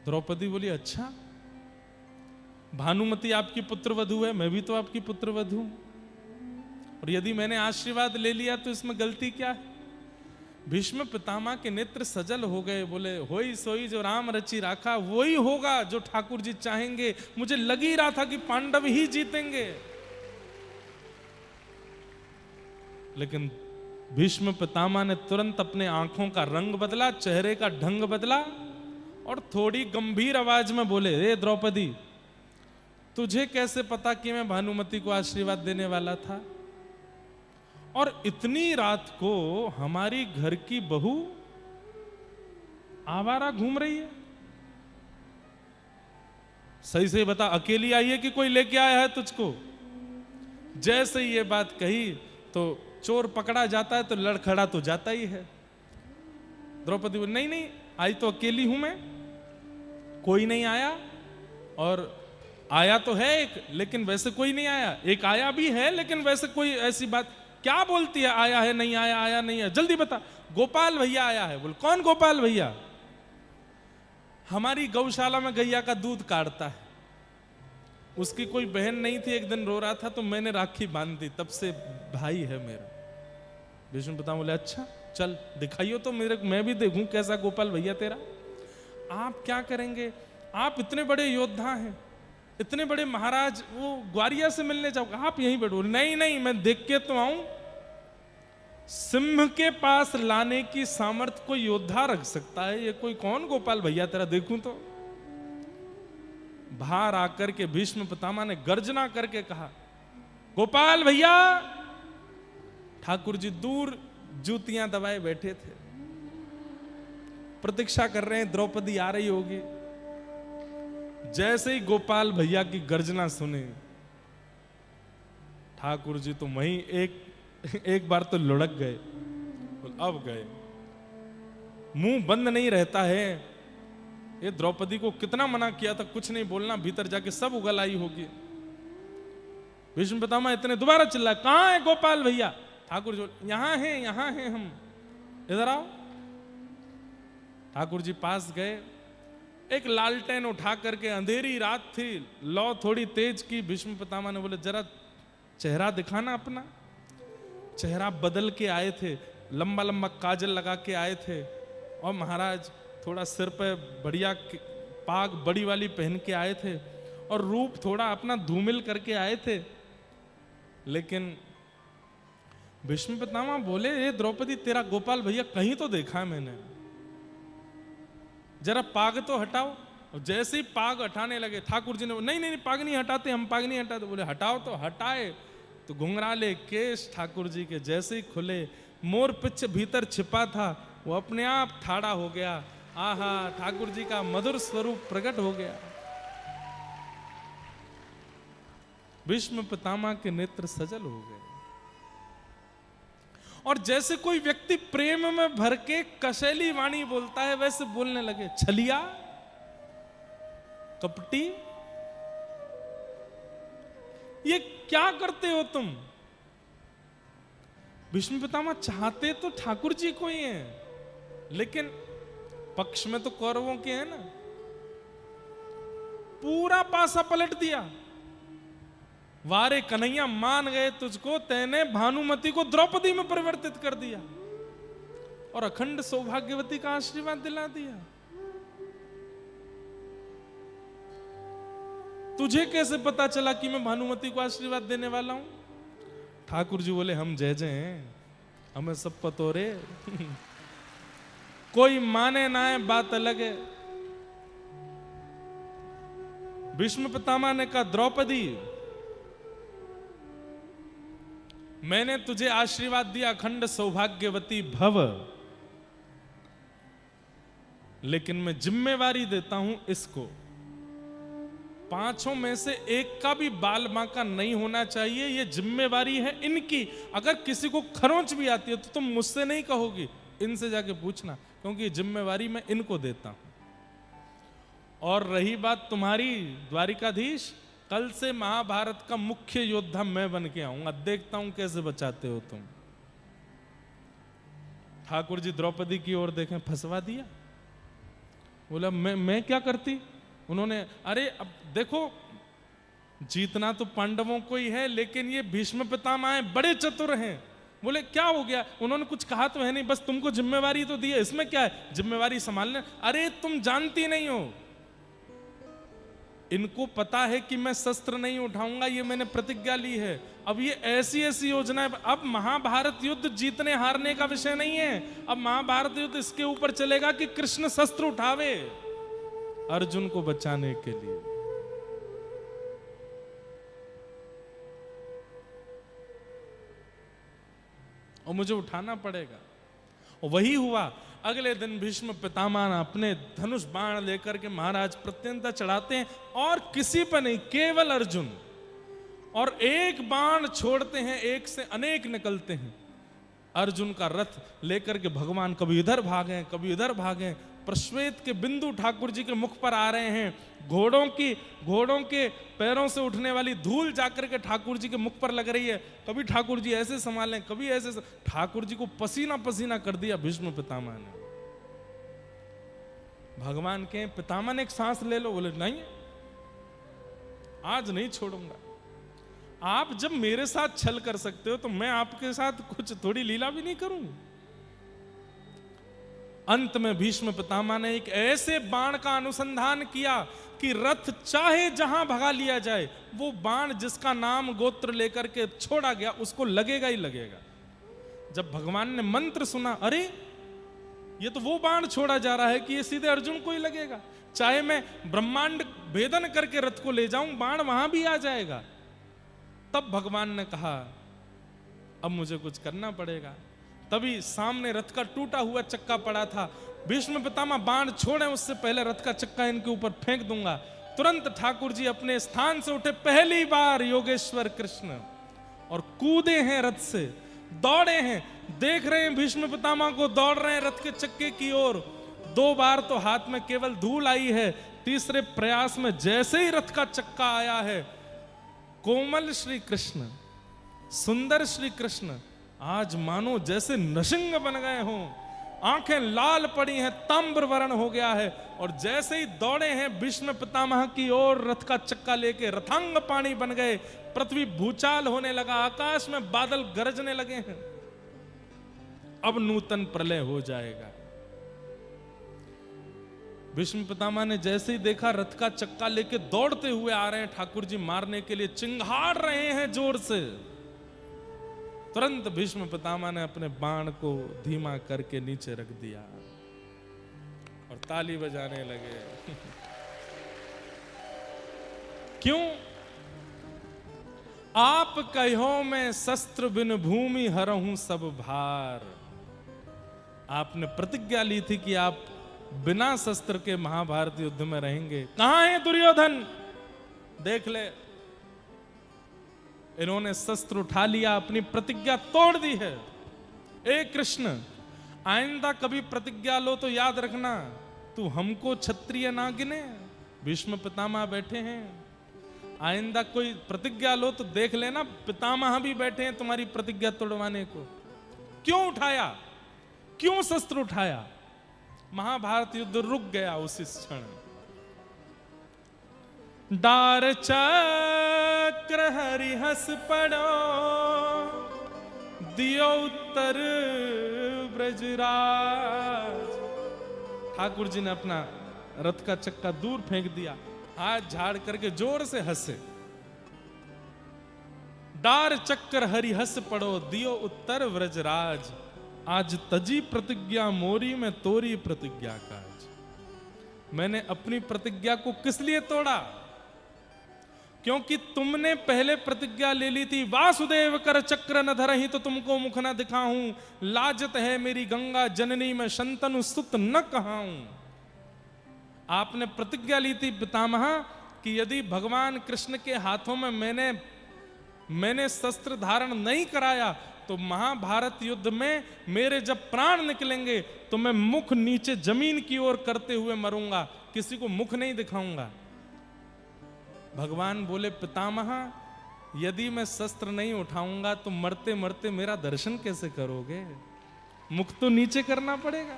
द्रौपदी बोली, अच्छा भानुमति आपकी पुत्रवधू है, मैं भी तो आपकी पुत्रवधू हूं, और यदि मैंने आशीर्वाद ले लिया तो इसमें गलती क्या है? भीष्म पितामह के नेत्र सजल हो गए। बोले, होई सोई जो राम रची राखा, वही होगा जो ठाकुर जी चाहेंगे। मुझे लग ही रहा था कि पांडव ही जीतेंगे, लेकिन भीष्म पितामह ने तुरंत अपने आंखों का रंग बदला, चेहरे का ढंग बदला, और थोड़ी गंभीर आवाज में बोले, रे द्रौपदी, तुझे कैसे पता कि मैं भानुमति को आशीर्वाद देने वाला था? और इतनी रात को हमारी घर की बहू आवारा घूम रही है? सही से बता, अकेली आई है कि कोई लेके आया है तुझको? जैसे ही ये बात कही तो चोर पकड़ा जाता है तो लड़खड़ा तो जाता ही है। द्रौपदी बोली, नहीं नहीं, आई तो अकेली हूं मैं, कोई नहीं आया, और आया तो है एक, लेकिन वैसे कोई नहीं आया। एक आया भी है, लेकिन वैसे कोई ऐसी बात क्या बोलती है, आया है नहीं आया, आया नहीं है, जल्दी बता। गोपाल भैया आया है। बोल कौन गोपाल भैया? हमारी गौशाला में गैया का दूध काटता है। उसकी कोई बहन नहीं थी, एक दिन रो रहा था तो मैंने राखी बांध दी, तब से भाई है मेरा। विष्णु पितामह बोले अच्छा चल दिखाइयो तो मेरे, मैं भी देखूं कैसा गोपाल भैया तेरा। आप क्या करेंगे? आप इतने बड़े योद्धा हैं, इतने बड़े महाराज, वो ग्वारिया से मिलने जाओगे, आप यहीं बैठो। नहीं नहीं मैं देख के तो आऊं। सिंह के पास लाने की सामर्थ्य कोई योद्धा रख सकता है, ये कोई कौन गोपाल भैया तेरा देखूं तो। बाहर आकर के भीष्म पितामह ने गर्जना करके कहा गोपाल भैया। ठाकुर जी दूर जूतियां दबाए बैठे थे, प्रतीक्षा कर रहे हैं द्रौपदी आ रही होगी। जैसे ही गोपाल भैया की गर्जना सुने, ठाकुर जी तो वहीं एक बार तो लुढ़क गए। अब गए, मुंह बंद नहीं रहता है। ये द्रौपदी को कितना मना किया था कुछ नहीं बोलना, भीतर जाके सब उगल आई होगी। भीष्म पितामह इतने दोबारा चिल्लाए कहां है गोपाल भैया? ठाकुर जी यहां हैं हम, इधर आओ। ठाकुर जी पास गए, एक लालटेन उठा करके, अंधेरी रात थी, लौ थोड़ी तेज की। भीष्म पितामह ने बोले जरा चेहरा दिखाना अपना। चेहरा बदल के आए थे, लंबा लंबा काजल लगा के आए थे, और महाराज थोड़ा सिर पे बढ़िया पाग बड़ी वाली पहन के आए थे, और रूप थोड़ा अपना धूमिल करके आए थे। लेकिन भीष्म पितामह बोले ये द्रौपदी तेरा गोपाल भैया कहीं तो देखा है मैंने, जरा पाग तो हटाओ। और जैसे ही पाग हटाने लगे, ठाकुर जी ने नहीं नहीं पाग नहीं हटाते, हम पाग नहीं हटाते। बोले हटाओ तो हटाए, तो घुंघराले केश ठाकुर जी के जैसे ही खुले, मोर पिच्छ भीतर छिपा था वो अपने आप ठाड़ा हो गया। आहा, ठाकुर जी का मधुर स्वरूप प्रकट हो गया। भीष्म पितामह के नेत्र सजल हो गए, और जैसे कोई व्यक्ति प्रेम में भर के कशैली वाणी बोलता है वैसे बोलने लगे। छलिया, कपटी, ये क्या करते हो तुम? भीष्म पितामह चाहते तो ठाकुर जी को ही हैं, लेकिन पक्ष में तो कौरवों के हैं ना। पूरा पासा पलट दिया। वारे कन्हैया मान गए तुझको, तैने भानुमति को द्रौपदी में परिवर्तित कर दिया और अखंड सौभाग्यवती का आशीर्वाद दिला दिया। तुझे कैसे पता चला कि मैं भानुमति को आशीर्वाद देने वाला हूं? ठाकुर जी बोले हम जय जय हैं, हमें सब पतो रे। कोई माने ना है बात अलग है। भीष्म पितामह ने कहा द्रौपदी मैंने तुझे आशीर्वाद दिया अखंड सौभाग्यवती भव, लेकिन मैं जिम्मेवारी देता हूं इसको, पांचों में से एक का भी बाल बांका नहीं होना चाहिए। ये जिम्मेवारी है इनकी। अगर किसी को खरोंच भी आती है तो तुम मुझसे नहीं कहोगी, इनसे जाके पूछना, क्योंकि ये जिम्मेवारी मैं इनको देता हूं। और रही बात तुम्हारी द्वारिकाधीश, कल से महाभारत का मुख्य योद्धा मैं बन के आऊंगा, देखता हूं कैसे बचाते हो तुम। ठाकुर जी द्रौपदी की ओर देखें, फंसवा दिया। बोला मैं क्या करती? उन्होंने अरे अब देखो जीतना तो पांडवों को ही है, लेकिन ये भीष्म पितामह बड़े चतुर हैं। बोले क्या हो गया? उन्होंने कुछ कहा तो है नहीं, बस तुमको जिम्मेवारी तो दी है, इसमें क्या है, जिम्मेवारी संभालने। अरे तुम जानती नहीं हो, इनको पता है कि मैं शस्त्र नहीं उठाऊंगा, ये मैंने प्रतिज्ञा ली है। अब ये ऐसी ऐसी योजनाएं, अब महाभारत युद्ध जीतने हारने का विषय नहीं है। अब महाभारत युद्ध इसके ऊपर चलेगा कि कृष्ण शस्त्र उठावे अर्जुन को बचाने के लिए। और मुझे उठाना पड़ेगा। और वही हुआ। अगले दिन भीष्म पितामह अपने धनुष बाण लेकर के महाराज प्रत्यंता चढ़ाते हैं, और किसी पर नहीं, केवल अर्जुन। और एक बाण छोड़ते हैं, एक से अनेक निकलते हैं। अर्जुन का रथ लेकर के भगवान कभी इधर भागे कभी इधर भागे, प्रश्वेत के बिंदु ठाकुर जी के मुख पर आ रहे हैं। घोड़ों के पैरों से उठने वाली धूल जाकर के ठाकुर जी के मुख पर लग रही है। कभी ठाकुर जी ऐसे संभालें, कभी ऐसे ठाकुर जी को पसीना पसीना कर दिया भीष्म पितामह ने। भगवान के पितामह ने एक सांस ले लो, बोले नहीं आज नहीं छोड़ूंगा। आप जब मेरे साथ छल कर सकते हो तो मैं आपके साथ कुछ थोड़ी लीला भी नहीं करूं। अंत में भीष्म पितामह ने एक ऐसे बाण का अनुसंधान किया कि रथ चाहे जहां भगा लिया जाए, वो बाण जिसका नाम गोत्र लेकर के छोड़ा गया उसको लगेगा ही लगेगा। जब भगवान ने मंत्र सुना, अरे ये तो वो बाण छोड़ा जा रहा है कि ये सीधे अर्जुन को ही लगेगा, चाहे मैं ब्रह्मांड भेदन करके रथ को ले जाऊं बाण वहां भी आ जाएगा। तब भगवान ने कहा अब मुझे कुछ करना पड़ेगा। तभी सामने रथ का टूटा हुआ चक्का पड़ा था। भीष्म पितामह बाण छोड़े उससे पहले रथ का चक्का इनके ऊपर फेंक दूंगा। तुरंत ठाकुर जी अपने स्थान से उठे, पहली बार योगेश्वर कृष्ण, और कूदे हैं रथ से, दौड़े हैं, देख रहे हैं भीष्म पितामह को दौड़ रहे हैं रथ के चक्के की ओर। 2 बार तो हाथ में केवल धूल आई है, तीसरे प्रयास में जैसे ही रथ का चक्का आया है, कोमल श्री कृष्ण, सुंदर श्री कृष्ण आज मानो जैसे नृसिंह बन गए हों, आंखें लाल पड़ी हैं, ताम्र वर्ण हो गया है, और जैसे ही दौड़े हैं भीष्म पितामह की ओर रथ का चक्का लेके, रथांग पानी बन गए, पृथ्वी भूचाल होने लगा, आकाश में बादल गरजने लगे हैं। अब नूतन प्रलय हो जाएगा। भीष्म पितामह ने जैसे ही देखा रथ का चक्का लेके दौड़ते हुए आ रहे हैं ठाकुर जी मारने के लिए, चिंगाड़ रहे हैं जोर से, तुरंत भीष्म पितामह ने अपने बाण को धीमा करके नीचे रख दिया और ताली बजाने लगे। क्यों? आप कहो मैं शस्त्र बिन भूमि हरहूं सब भार। आपने प्रतिज्ञा ली थी कि आप बिना शस्त्र के महाभारत युद्ध में रहेंगे। कहां है दुर्योधन? देख ले, इन्होंने शस्त्र उठा लिया, अपनी प्रतिज्ञा तोड़ दी है। ए कृष्ण, आइंदा कभी प्रतिज्ञा लो तो याद रखना, तू हमको क्षत्रिय ना गिने। भीष्म पितामह बैठे हैं, आइंदा कोई प्रतिज्ञा लो तो देख लेना पितामह भी बैठे हैं तुम्हारी प्रतिज्ञा तोड़वाने को। क्यों उठाया? क्यों शस्त्र उठाया? महाभारत युद्ध रुक गया उसी क्षण। डार चक्र हरिहस पड़ो, दियो उत्तर ब्रजराज। ठाकुर जी ने अपना रथ का चक्का दूर फेंक दिया, हाथ झाड़ करके जोर से हंसे। डार चक्र हरिहस पड़ो, दियो उत्तर ब्रजराज। आज तजी प्रतिज्ञा मोरी में तोरी प्रतिज्ञा काज। मैंने अपनी प्रतिज्ञा को किस लिए तोड़ा? क्योंकि तुमने पहले प्रतिज्ञा ले ली थी, वासुदेव कर चक्र न धरहि तो तुमको मुख न दिखाऊं, लाजत है मेरी गंगा जननी में शंतनु सुत न कहाऊं। आपने प्रतिज्ञा ली थी पितामह कि यदि भगवान कृष्ण के हाथों में मैंने शस्त्र धारण नहीं कराया तो महाभारत युद्ध में मेरे जब प्राण निकलेंगे तो मैं मुख नीचे जमीन की ओर करते हुए मरूंगा, किसी को मुख नहीं दिखाऊंगा। भगवान बोले पितामह, यदि मैं शस्त्र नहीं उठाऊंगा तो मरते मरते मेरा दर्शन कैसे करोगे? मुख तो नीचे करना पड़ेगा।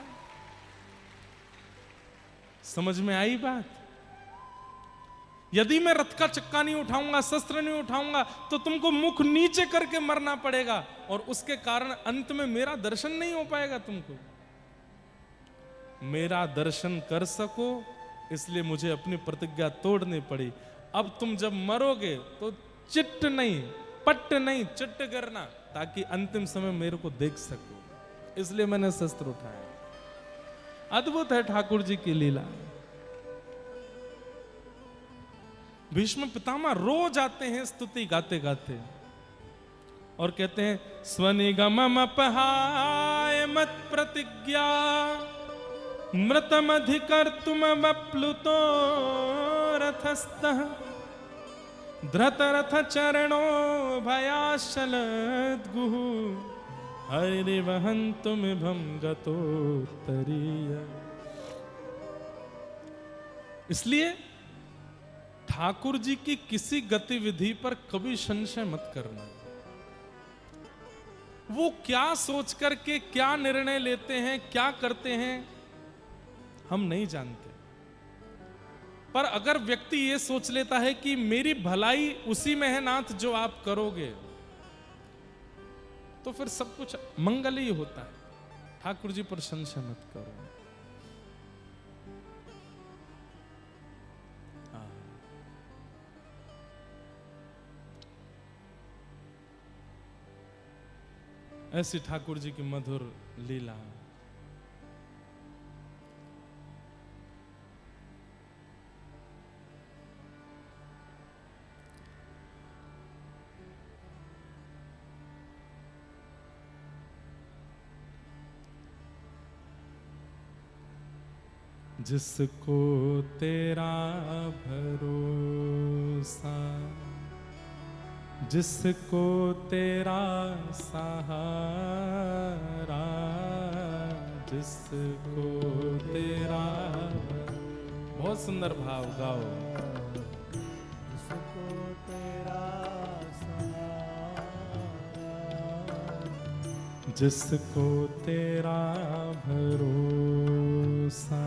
समझ में आई बात? यदि मैं रथ का चक्का नहीं उठाऊंगा, शस्त्र नहीं उठाऊंगा, तो तुमको मुख नीचे करके मरना पड़ेगा, और उसके कारण अंत में मेरा दर्शन नहीं हो पाएगा। तुमको मेरा दर्शन कर सको इसलिए मुझे अपनी प्रतिज्ञा तोड़नी पड़ी। अब तुम जब मरोगे तो चिट्ट नहीं, पट्ट नहीं, चिट्ट करना, ताकि अंतिम समय मेरे को देख सको, इसलिए मैंने शस्त्र उठाया। अद्भुत है ठाकुर जी की लीला। भीष्म पितामह रो जाते हैं स्तुति गाते गाते और कहते हैं, स्वनिगमम अपहाय मत प्रतिज्ञा, मृतम अधिकर्तुम वप्लुतो रथस्थः, धृत रथ चरणो भयाशलद्गुः, हरिवहन्तुमिभं गतोत्तरीय। इसलिए ठाकुर जी की किसी गतिविधि पर कभी संशय मत करना। वो क्या सोच करके क्या निर्णय लेते हैं, क्या करते हैं, हम नहीं जानते। पर अगर व्यक्ति ये सोच लेता है कि मेरी भलाई उसी में है नाथ जो आप करोगे, तो फिर सब कुछ मंगल ही होता है। ठाकुर जी पर संशय मत करो। ऐसी ठाकुर जी की मधुर लीला। जिसको तेरा भरोसा, जिसको तेरा सहारा, जिसको तेरा, बहुत सुंदर भाव गाओ। जिसको तेरा सहारा, जिसको तेरा भरोसा,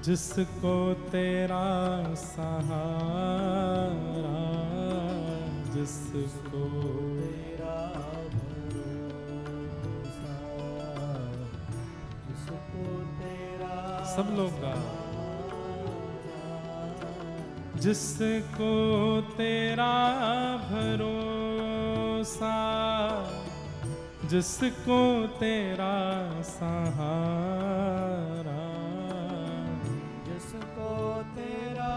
जिसको तेरा सहारा, जिसको तेरा भरोसा, जिसको तेरा सब लोग गा। जिसको तेरा भरोसा, जिसको तेरा सहारा, जिसको तेरा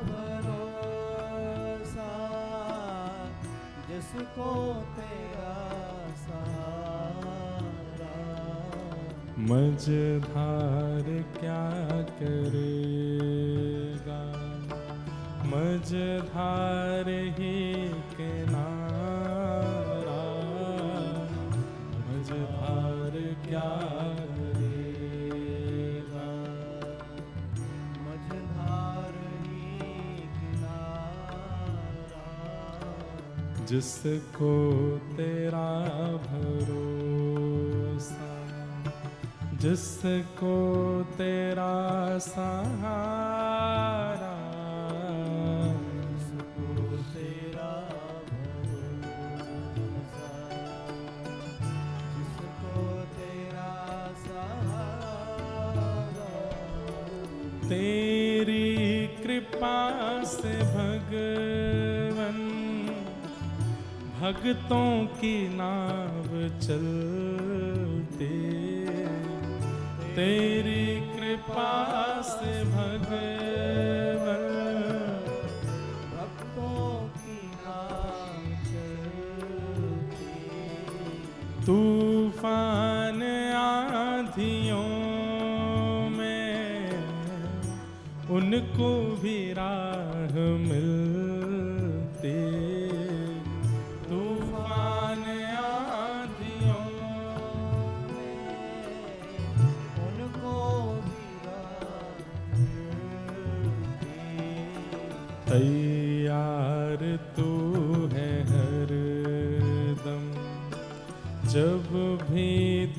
भरोसा, जिसको तेरा सहारा, मझधार क्या करेगा, मझधार ही किनारा, मझधार क्या करेगा, मझधार ही किनारा, जिसको तेरा भरोसा, जिसको तेरा सहारा, जिसको तेरा भरोसा, जिसको तेरा सहारा, तेरी कृपा से भगवन भक्तों की नाव चलते, तेरी कृपा से भगवन भक्तों की नाव चलती, तूफान आंधियों में उनको भी राह मिलती, तूफान आंधियों में उनको भी राह मिलती, तैयार तू है हर दम, जब भी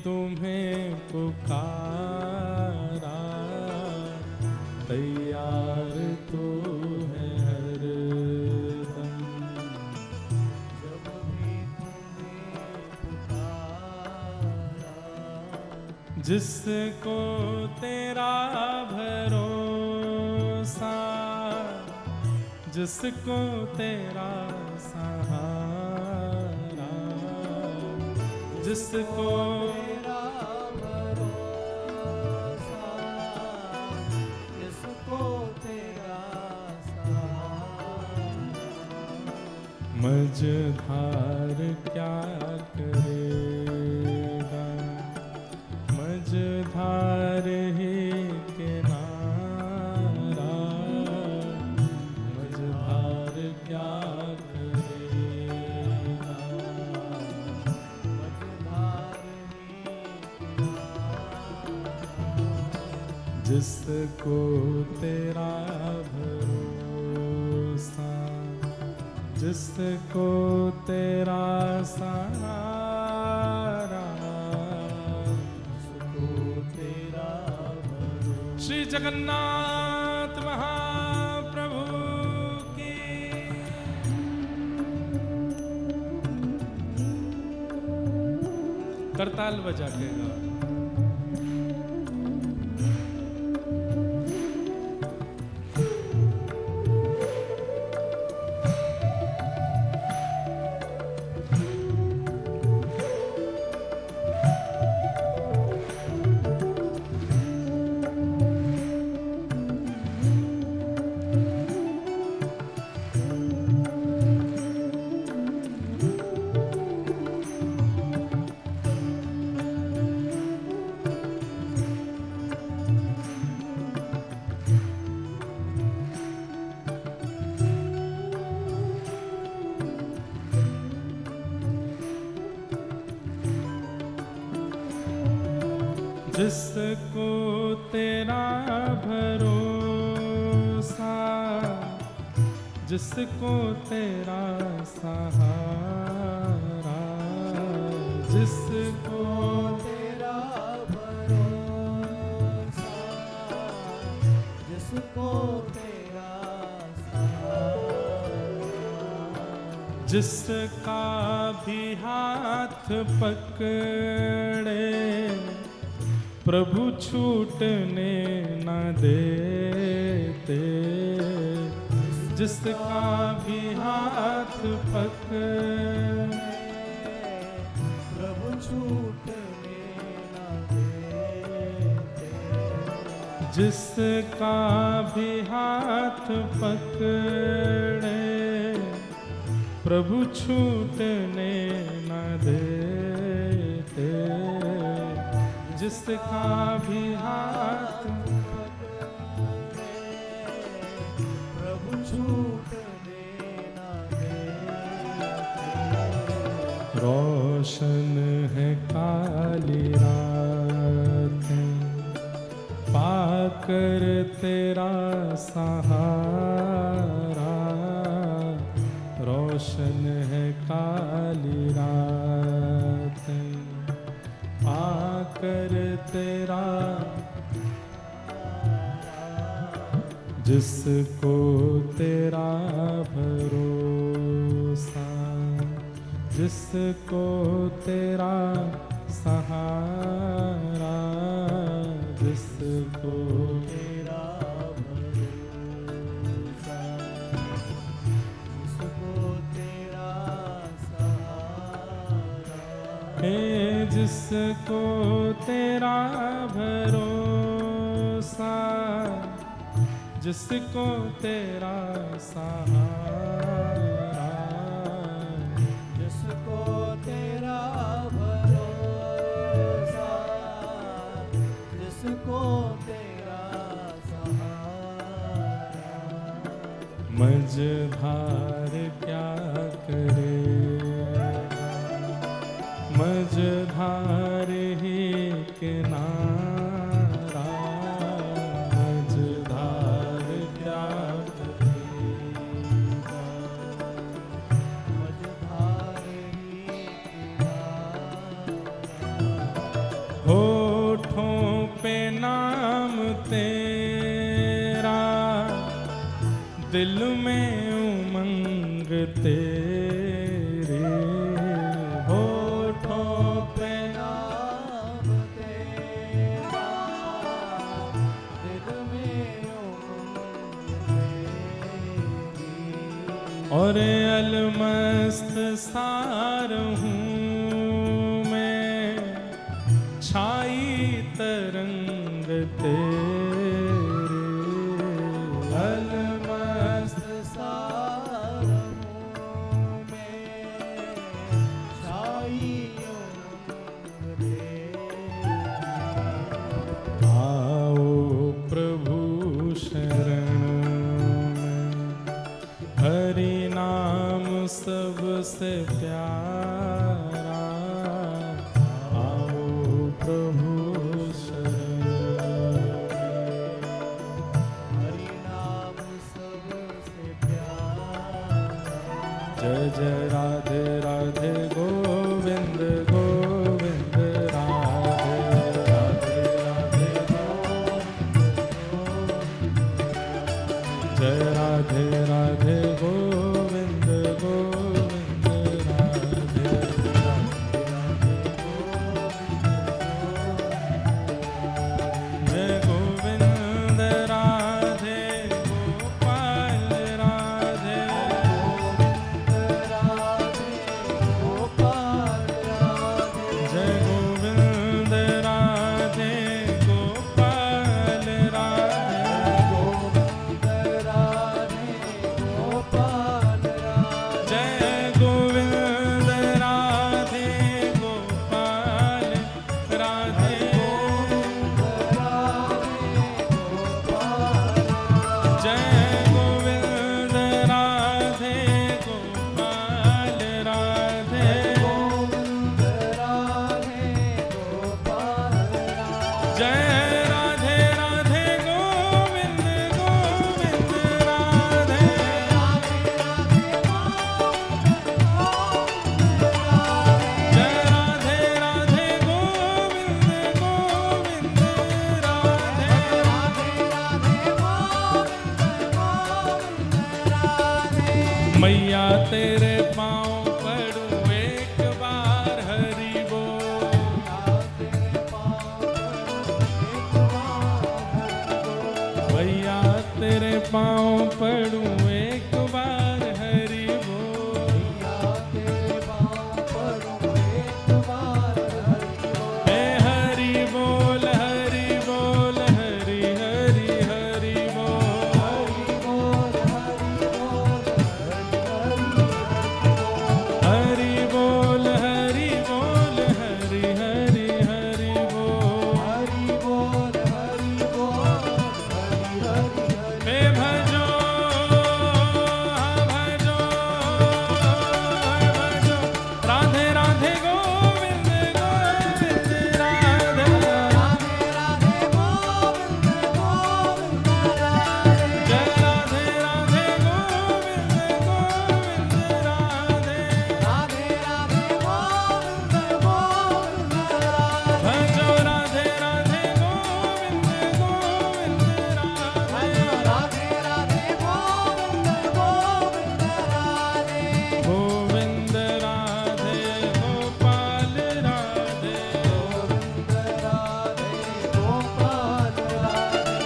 तुम्हें पुकारा, तैयार तू है हर दम, जब भी तुम्हें पुकारा, जिसको तेरा भरोसा, जिसको तेरा सहारा, जिसको तेरा भरोसा, जिसको तेरा सहारा, मझधार क्या करेगा, मझधार ही किनारा, मझधार क्या करेगा, मझधार ही किनारा, जिसको तेरा भरोसा, जिसको तेरा सहारा, जिसको तेरा भरोसा। श्री जगन्नाथ महाप्रभु की। करताल बजा के गा। जिसको तेरा भरोसा, जिसको तेरा सहारा, जिसको तेरा भरोसा, जिसको तेरा सहारा, जिसका भी हाथ पकड़े प्रभु छूटने न देते, जिसका भी हाथ पकड़े प्रभु छूटने न देते, जिसका भी हाथ पकड़े प्रभु छूटने न देते, जिसका भी हाथ प्रभु छूटने न देते। रोशन है काली रातें, पाकर तेरा सहारा, रोशन है काली रातें, पाकर तेरा, जिसको तेरा भरोसा, जिसको तेरा सहारा, जिसको तेरा भरोसा, जिसको तेरा सहारा, हे जिसको तेरा भरोसा, जिसको तेरा सहारा, जिसको तेरा भरोसा, जिसको तेरा सहारा, मझधार क्या करे, मझधार ही किनारा, मझधार क्या करेगा, मझधार ही किनारा, होठों पे नाम तेरा, दिल में उमंग तेरे, होठों पे नाम तेरा, दिल में उमंग तेरी, और अलमस्त सार हूँ मैं, छाई तरंग तेरे, अलमस्त सार हूँ मैं, छाई उमंग तेरी। आओ प्रभु शरण में, हरि नाम सबसे प्यारा, आओ प्रभु शरण में, जय राधे राधे गोविंद गोविंद राधे जय गोविंद राधे गोपाल राधे जय गोविंद राधे गोपाल राधे जय गोविंद राधे गोपाल राधे जय गोविंद राधे गोपाल राधे जय राधे राधे गोविंद गोविंद राधे जय राधे राधे गोविंद गोविंद राधे मैया तेरे पाँव पड़ूं एक बार हरि बोल भैया तेरे पाँव पड़ूं एक बार हरि बोल हे हरि बोल हरि बोल हरि हरि हरि बोल हरि बोल हरि बोल हरि हरि हरि बोल हे भजो भजो भजो राधे राधे गोविंद गोविंद राधे जय राधे राधे गोविंद गोविंद राधे भजो राधे राधे गोविंद गोविंद राधे गोविंद राधे गोपाल राधे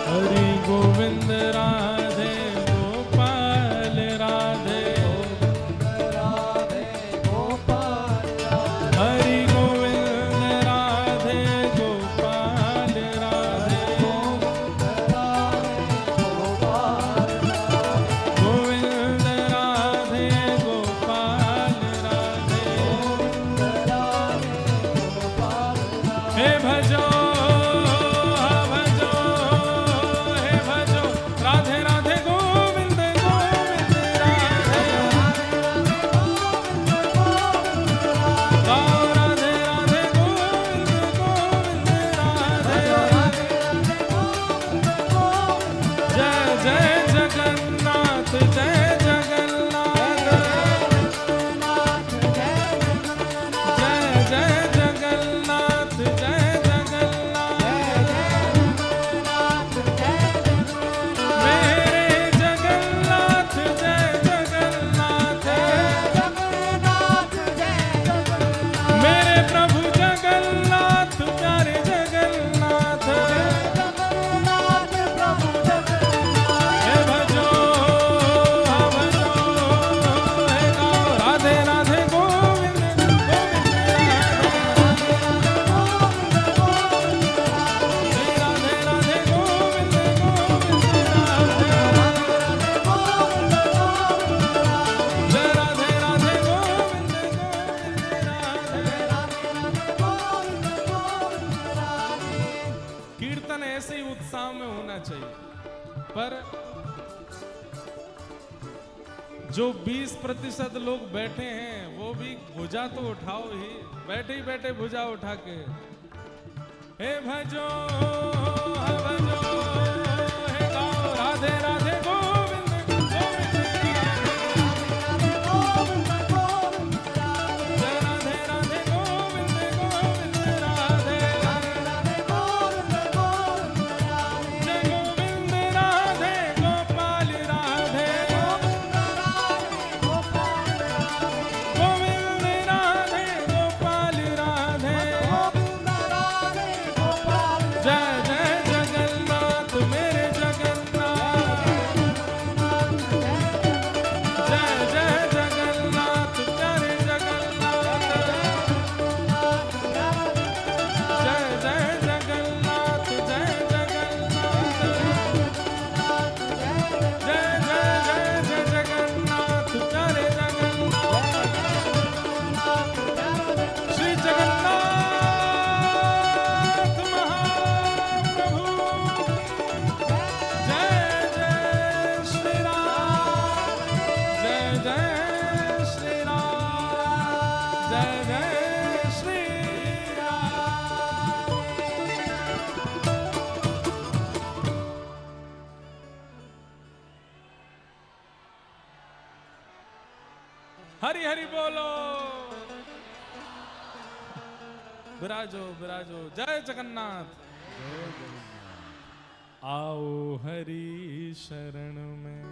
हरि गोविंद राधे गोपाल राधे हरि गोविंद राधे गोपाल राधे गोविंद राधे गोपाल राधे हे भजो भजो हे भजो राधे राधे गोविंद गोविंद राधे गाओ राधे राधे गोविंद गोविंद राधे जय जय जगन्नाथ जय जगन्नाथ जय जय जगन्नाथ जय जगन्नाथ मेरे जगन्नाथ जय जगन्नाथ मेरे प्रभु जगन्नाथ प्यारे जगन्नाथ हे भजो भजो हे गाओ राधे राधे गोविंद गोविंद राधे राधे गोविंद गोविंद राधे जय राधे राधे गोविंद गोविंद राधे कीर्तन ऐसे ही उत्साह में होना चाहिए पर जो 20% लोग बैठे हैं वो भी भुजा तो उठाओ ही बैठे भुजा उठा के हे भजो भजो हे गाओ राधे राधे गोविंद गोविंद जय राधे राधे गोविंद गोविंद राधे जय गोविंद राधे गोपाल राधे हरि हरि बोलो। विराजो विराजो, जय जगन्नाथ। आओ हरि शरण में,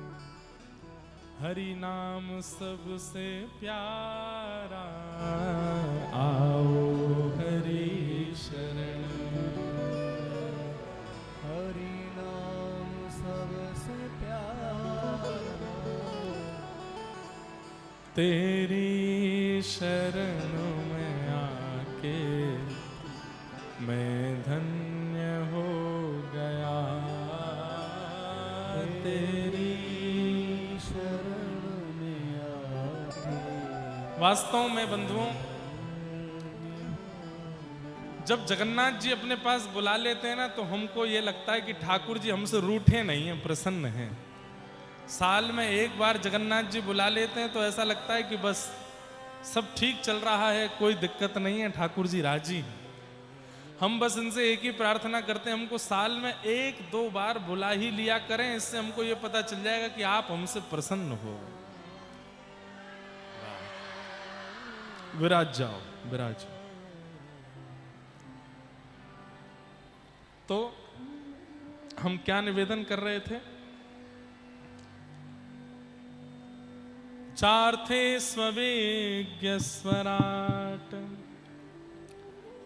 हरि नाम सबसे प्यारा। आओ हरि शरण में, हरि नाम सबसे प्यारा। तेरी शरण में आके मैं धन्य हो गया। तेरी शरण में आके वास्तव में बंधुओं, जब जगन्नाथ जी अपने पास बुला लेते हैं ना, तो हमको ये लगता है कि ठाकुर जी हमसे रूठे नहीं हैं, प्रसन्न हैं। साल में एक बार जगन्नाथ जी बुला लेते हैं तो ऐसा लगता है कि बस सब ठीक चल रहा है, कोई दिक्कत नहीं है, ठाकुर जी राजी हैं। हम बस इनसे एक ही प्रार्थना करते हैं, हमको साल में 1-2 बार बुला ही लिया करें, इससे हमको ये पता चल जाएगा कि आप हमसे प्रसन्न हो। विराज जाओ, विराज। तो हम क्या निवेदन कर रहे थे? चार्थे स्वेज्ञ स्वराट।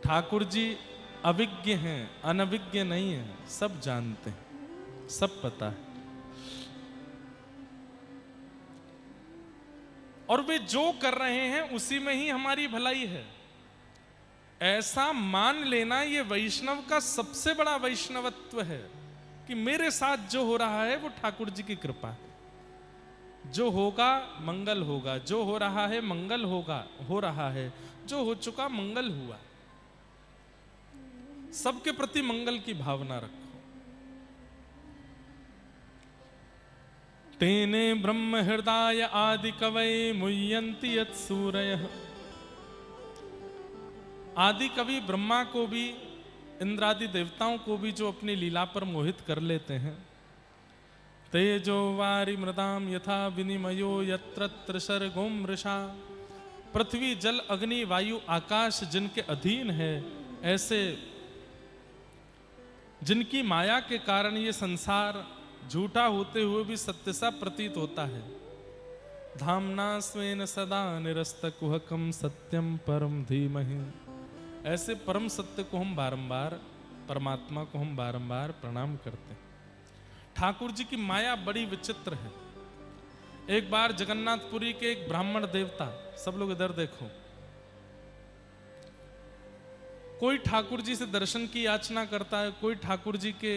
ठाकुर जी अविज्ञ हैं, अनविज्ञ नहीं है, सब जानते हैं, सब पता है। और वे जो कर रहे हैं उसी में ही हमारी भलाई है, ऐसा मान लेना ये वैष्णव का सबसे बड़ा वैष्णवत्व है कि मेरे साथ जो हो रहा है वो ठाकुर जी की कृपा है। जो होगा मंगल होगा, जो हो रहा है मंगल होगा, हो रहा है, जो हो चुका मंगल हुआ। सबके प्रति मंगल की भावना रखो। तेने ब्रह्म हृदय आदि कवये मुह्यन्ति यत् सूरयः। आदि कवि ब्रह्मा को भी, इंद्रादि देवताओं को भी जो अपनी लीला पर मोहित कर लेते हैं। तेजो वारि मृदाम यथा विनिमयो यत्र सर्गो मृषा। पृथ्वी जल अग्नि वायु आकाश जिनके अधीन है, ऐसे जिनकी माया के कारण ये संसार झूठा होते हुए भी सत्य सा प्रतीत होता है। धामना स्वेन सदा निरस्त कुहकम सत्यम परम धीमहि। ऐसे परम सत्य को हम बारंबार, परमात्मा को हम बारंबार प्रणाम करते हैं। ठाकुर जी की माया बड़ी विचित्र है। एक बार जगन्नाथपुरी के एक ब्राह्मण देवता, सब लोग इधर देखो, कोई ठाकुर जी से दर्शन की याचना करता है, कोई ठाकुर जी के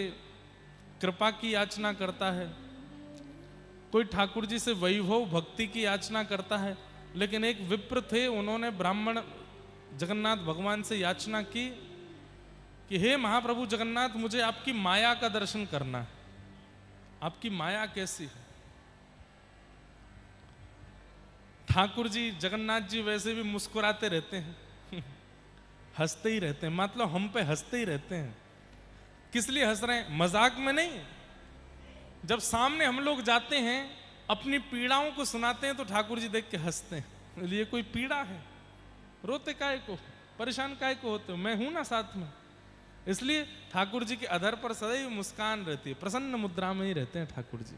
कृपा की याचना करता है, कोई ठाकुर जी से वैभव भक्ति की याचना करता है। लेकिन एक विप्र थे, उन्होंने ब्राह्मण जगन्नाथ भगवान से याचना की कि हे महाप्रभु जगन्नाथ, मुझे आपकी माया का दर्शन करना है। आपकी माया कैसी है? ठाकुर जी, जगन्नाथ जी वैसे भी मुस्कुराते रहते हैं हंसते ही रहते हैं, मतलब हम पे हंसते ही रहते हैं। किस लिए हंस रहे हैं? मजाक में नहीं। जब सामने हम लोग जाते हैं, अपनी पीड़ाओं को सुनाते हैं, तो ठाकुर जी देख के हंसते हैं। ये कोई पीड़ा है? रोते काहे को, परेशान काहे को होते हो? मैं हूं ना साथ में। इसलिए ठाकुर जी के अधर पर सदैव मुस्कान रहती है, प्रसन्न मुद्रा में ही रहते हैं ठाकुर जी।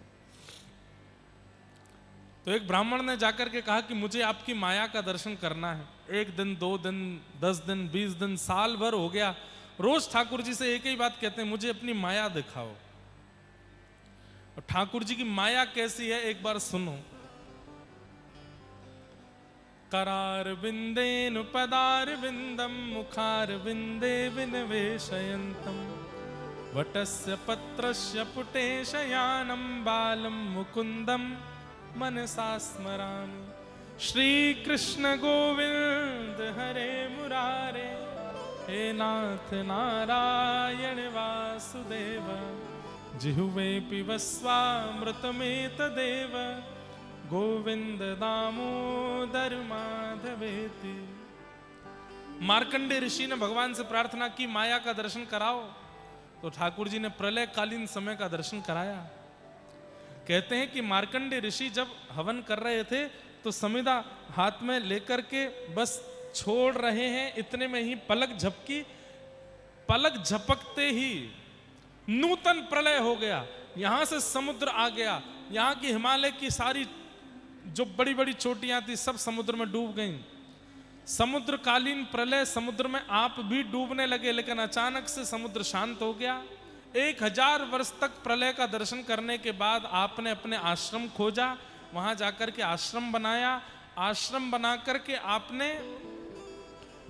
तो एक ब्राह्मण ने जाकर के कहा कि मुझे आपकी माया का दर्शन करना है। 1 दिन, 2 दिन, 10 दिन, 20 दिन, साल भर हो गया, रोज ठाकुर जी से एक ही बात कहते हैं, मुझे अपनी माया दिखाओ। और ठाकुर जी की माया कैसी है एक बार सुनो। करार विंदेनु पदार विंदम मुखार विंदे विनवेशयन्तम वटस्य पत्रस्य पुटे शयानम बालम मुकुंदम मनसा स्मरामि। श्री कृष्ण गोविंद हरे मुरारे, हे नाथ नारायण वासुदेव, जिह्वे पिबस्वामृतमेतदेव, गोविंद दामोदर माधवेति। मार्कंडे ऋषि ने भगवान से प्रार्थना की, माया का दर्शन कराओ। तो ठाकुर जी ने प्रलय कालीन समय का दर्शन कराया। कहते हैं कि मार्कंडे ऋषि जब हवन कर रहे थे तो समिधा हाथ में लेकर के बस छोड़ रहे हैं, इतने में ही पलक झपकी। पलक झपकते ही नूतन प्रलय हो गया, यहां से समुद्र आ गया, यहां की हिमालय की सारी जो बड़ी बड़ी चोटियां थी सब समुद्र में डूब गईं। समुद्रकालीन प्रलय, समुद्र में आप भी डूबने लगे, लेकिन अचानक से समुद्र शांत हो गया। 1000 वर्ष तक प्रलय का दर्शन करने के बाद आपने अपने आश्रम खोजा, वहां जाकर के आश्रम बनाया। आश्रम बना करके आपने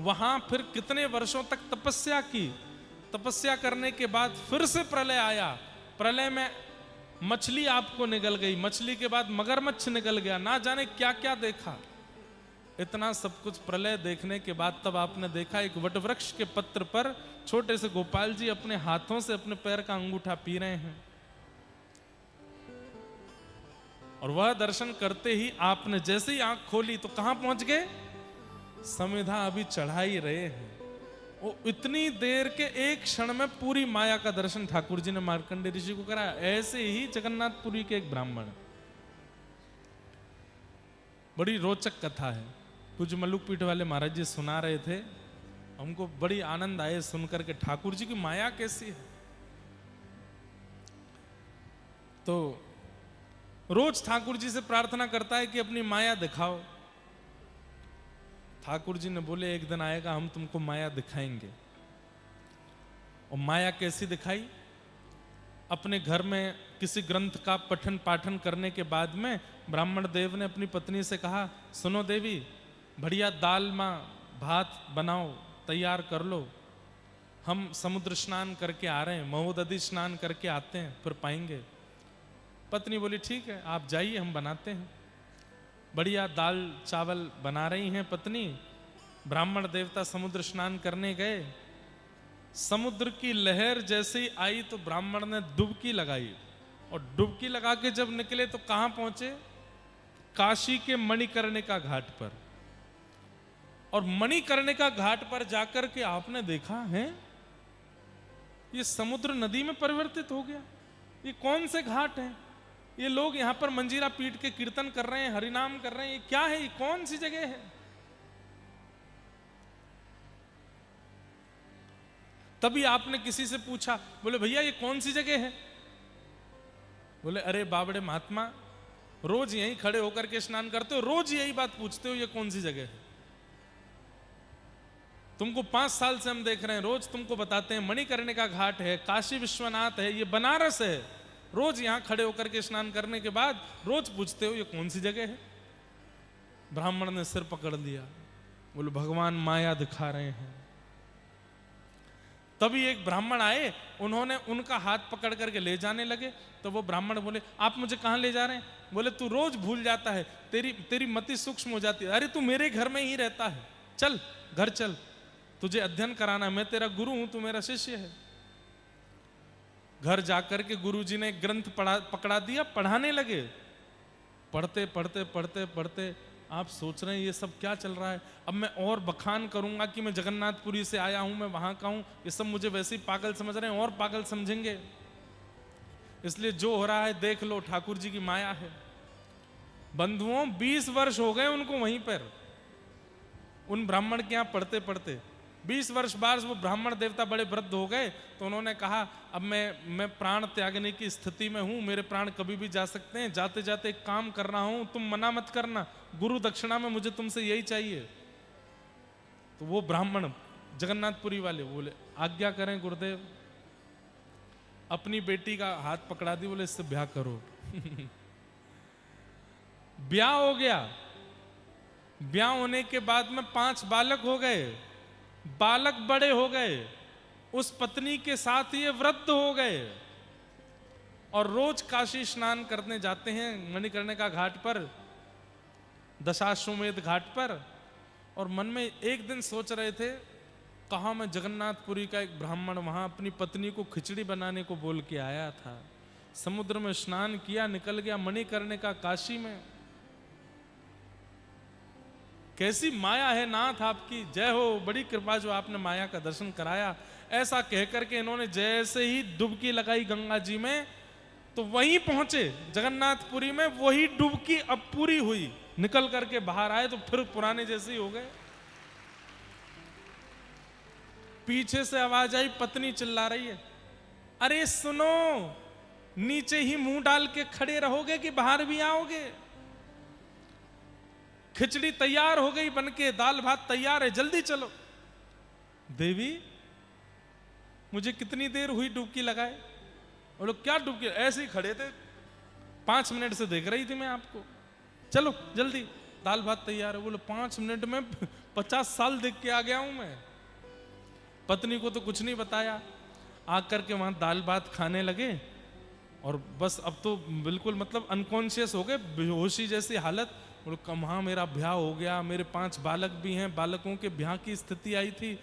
वहां फिर कितने वर्षों तक तपस्या की। तपस्या करने के बाद फिर से प्रलय आया। प्रलय में मछली आपको निगल गई, मछली के बाद मगरमच्छ निकल गया, ना जाने क्या क्या देखा। इतना सब कुछ प्रलय देखने के बाद तब आपने देखा एक वटवृक्ष के पत्र पर छोटे से गोपाल जी अपने हाथों से अपने पैर का अंगूठा पी रहे हैं। और वह दर्शन करते ही आपने जैसे ही आंख खोली तो कहां पहुंच गए? समिधा अभी चढ़ा ही रहे हैं। वो इतनी देर के एक क्षण में पूरी माया का दर्शन ठाकुर जी ने मार्कंडेय ऋषि को कराया। ऐसे ही जगन्नाथपुरी के एक ब्राह्मण, बड़ी रोचक कथा है, कुछ मल्लुक पीठ वाले महाराज जी सुना रहे थे, हमको बड़ी आनंद आए सुनकर के ठाकुर जी की माया कैसी है। तो रोज ठाकुर जी से प्रार्थना करता है कि अपनी माया दिखाओ। ठाकुर जी ने बोले एक दिन आएगा हम तुमको माया दिखाएंगे। और माया कैसी दिखाई? अपने घर में किसी ग्रंथ का पठन पाठन करने के बाद में ब्राह्मण देव ने अपनी पत्नी से कहा, सुनो देवी, बढ़िया दाल मां भात बनाओ, तैयार कर लो, हम समुद्र स्नान करके आ रहे हैं, महोदधि स्नान करके आते हैं, फिर पाएंगे। पत्नी बोली ठीक है आप जाइए, हम बनाते हैं। बढ़िया दाल चावल बना रही हैं पत्नी। ब्राह्मण देवता समुद्र स्नान करने गए। समुद्र की लहर जैसे ही आई तो ब्राह्मण ने डुबकी लगाई, और डुबकी लगा के जब निकले तो कहां पहुंचे? काशी के मणिकर्णिका घाट पर। और मणिकर्णिका घाट पर जाकर के आपने देखा है ये समुद्र नदी में परिवर्तित हो गया। ये कौन से घाट हैं? ये लोग यहां पर मंजीरा पीट के कीर्तन कर रहे हैं, हरिनाम कर रहे हैं, ये क्या है? ये कौन सी जगह है? तभी आपने किसी से पूछा, बोले भैया ये कौन सी जगह है? बोले अरे बाबड़े महात्मा, रोज यहीं खड़े होकर के स्नान करते हो, रोज यही बात पूछते हो ये कौन सी जगह है। तुमको 5 साल से हम देख रहे हैं, रोज तुमको बताते हैं मणिकर्णिका घाट है, काशी विश्वनाथ है, ये बनारस है। रोज यहां खड़े होकर के स्नान करने के बाद रोज पूछते हो ये कौन सी जगह है। ब्राह्मण ने सिर पकड़ लिया, बोले भगवान माया दिखा रहे हैं। तभी एक ब्राह्मण आए, उन्होंने उनका हाथ पकड़ करके ले जाने लगे। तो वो ब्राह्मण बोले आप मुझे कहां ले जा रहे हैं? बोले तू रोज भूल जाता है, तेरी मति सूक्ष्म हो जाती है। अरे तू मेरे घर में ही रहता है, चल घर चल, तुझे अध्ययन कराना, मैं तेरा गुरु हूं, तू मेरा शिष्य है। घर जाकर के गुरुजी ने ग्रंथ पकड़ा दिया, पढ़ाने लगे। पढ़ते पढ़ते पढ़ते पढ़ते आप सोच रहे हैं ये सब क्या चल रहा है। अब मैं और बखान करूंगा कि मैं जगन्नाथपुरी से आया हूं, मैं वहां का हूं, ये सब मुझे वैसे ही पागल समझ रहे हैं और पागल समझेंगे। इसलिए जो हो रहा है देख लो, ठाकुर जी की माया है। बंधुओं 20 वर्ष हो गए उनको वहीं पर, उन ब्राह्मण के यहां पढ़ते पढ़ते 20 वर्ष बाद वो ब्राह्मण देवता बड़े वृद्ध हो गए। तो उन्होंने कहा अब मैं प्राण त्यागने की स्थिति में हूं, मेरे प्राण कभी भी जा सकते हैं, जाते जाते एक काम कर रहा हूं, तुम मना मत करना, गुरु दक्षिणा में मुझे तुमसे यही चाहिए। तो वो ब्राह्मण जगन्नाथपुरी वाले बोले आज्ञा करें गुरुदेव। अपनी बेटी का हाथ पकड़ा दी, बोले इससे ब्याह करो। ब्याह हो गया। ब्याह होने के बाद में 5 बालक हो गए, बालक बड़े हो गए, उस पत्नी के साथ ये वृद्ध हो गए और रोज काशी स्नान करने जाते हैं मणिकर्णिका घाट पर, दशाश्वमेध घाट पर। और मन में एक दिन सोच रहे थे, कहा मैं जगन्नाथपुरी का एक ब्राह्मण वहां अपनी पत्नी को खिचड़ी बनाने को बोल के आया था, समुद्र में स्नान किया, निकल गया मणिकर्णिका काशी में। कैसी माया है नाथ आपकी, जय हो, बड़ी कृपा जो आपने माया का दर्शन कराया। ऐसा कहकर के इन्होंने जैसे ही डुबकी लगाई गंगा जी में, तो वहीं पहुंचे जगन्नाथपुरी में, वही डुबकी अब पूरी हुई। निकल करके बाहर आए तो फिर पुराने जैसे ही हो गए। पीछे से आवाज आई, पत्नी चिल्ला रही है, अरे सुनो, नीचे ही मुंह डाल के खड़े रहोगे कि बाहर भी आओगे? खिचड़ी तैयार हो गई बनके, दाल भात तैयार है, जल्दी चलो। देवी मुझे कितनी देर हुई डुबकी लगाए? वो लोग क्या डुबकी, ऐसे ही खड़े थे, 5 मिनट से देख रही थी मैं आपको, चलो जल्दी, दाल भात तैयार है। बोलो 5 मिनट में 50 साल देख के आ गया हूं मैं। पत्नी को तो कुछ नहीं बताया, आकर के वहां दाल भात खाने लगे और बस अब तो बिल्कुल मतलब अनकॉन्शियस हो गए, बेहोशी जैसी हालत। बोलो कहाँ मेरा ब्याह हो गया, मेरे 5 बालक भी हैं, बालकों के ब्याह की स्थिति आई थी,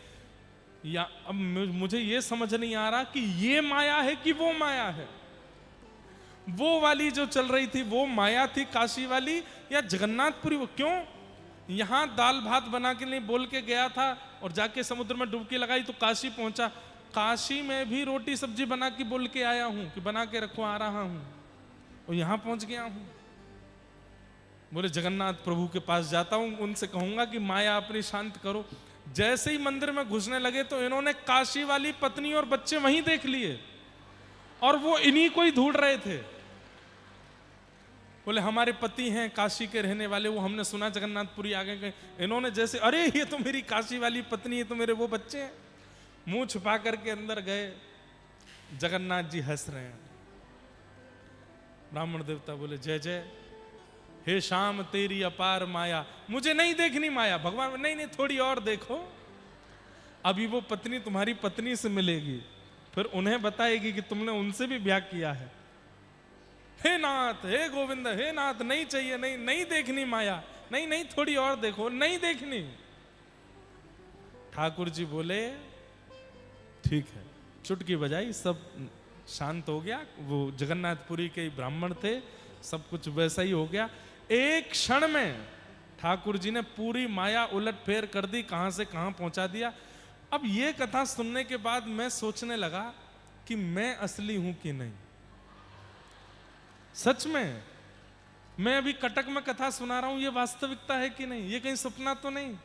या अब मुझे ये समझ नहीं आ रहा कि ये माया है कि वो माया है। वो वाली जो चल रही थी वो माया थी काशी वाली, या जगन्नाथपुरी? वो क्यों यहां दाल भात बना के नहीं बोल के गया था और जाके समुद्र में डुबकी लगाई तो काशी पहुंचा। काशी में भी रोटी सब्जी बना के बोल के आया हूं कि बना के रखो, आ रहा हूं, और यहां पहुंच गया हूं। बोले जगन्नाथ प्रभु के पास जाता हूं, उनसे कहूंगा कि माया अपनी शांत करो। जैसे ही मंदिर में घुसने लगे तो इन्होंने काशी वाली पत्नी और बच्चे वहीं देख लिए और वो इन्हीं को ही ढूंढ रहे थे। बोले हमारे पति हैं काशी के रहने वाले, वो हमने सुना जगन्नाथपुरी आ गए। इन्होंने जैसे, अरे ये तो मेरी काशी वाली पत्नी है, तो मेरे वो बच्चे हैं। मुंह छुपा करके अंदर गए, जगन्नाथ जी हंस रहे हैं। ब्राह्मण देवता बोले जय जय, हे शाम तेरी अपार माया, मुझे नहीं देखनी माया। भगवान नहीं नहीं, थोड़ी और देखो, अभी वो पत्नी तुम्हारी पत्नी से मिलेगी, फिर उन्हें बताएगी कि तुमने उनसे भी ब्याह किया है। हे नाथ, हे गोविंद, हे नाथ, नहीं चाहिए, नहीं नहीं देखनी माया, नहीं नहीं थोड़ी और देखो, नहीं देखनी। ठाकुर जी बोले ठीक है, चुटकी बजाई, सब शांत हो गया। वो जगन्नाथपुरी के ब्राह्मण थे, सब कुछ वैसा ही हो गया। एक क्षण में ठाकुर जी ने पूरी माया उलट फेर कर दी, कहां से कहां पहुंचा दिया। अब ये कथा सुनने के बाद मैं सोचने लगा कि मैं असली हूं कि नहीं। सच में मैं अभी कटक में कथा सुना रहा हूं, ये वास्तविकता है कि नहीं? ये कहीं सपना तो नहीं?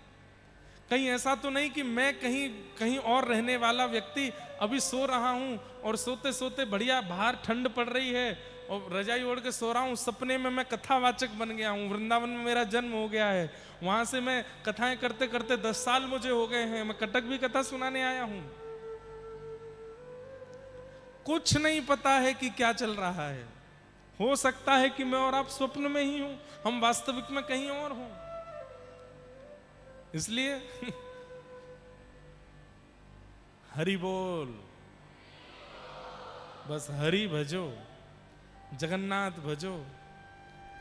कहीं ऐसा तो नहीं कि मैं कहीं और रहने वाला व्यक्ति अभी सो रहा हूं और सोते सोते बढ़िया बाहर ठंड पड़ रही है और रजाई ओढ़ के सो रहा हूं, सपने में मैं कथावाचक बन गया हूं, वृंदावन में मेरा जन्म हो गया है, वहां से मैं कथाएं करते करते 10 साल मुझे हो गए हैं, मैं कटक भी कथा सुनाने आया हूं। कुछ नहीं पता है कि क्या चल रहा है। हो सकता है कि मैं और आप स्वप्न में ही हूं, हम वास्तविक में कहीं और हों। इसलिए हरि बोल, बस हरि भजो, जगन्नाथ भजो,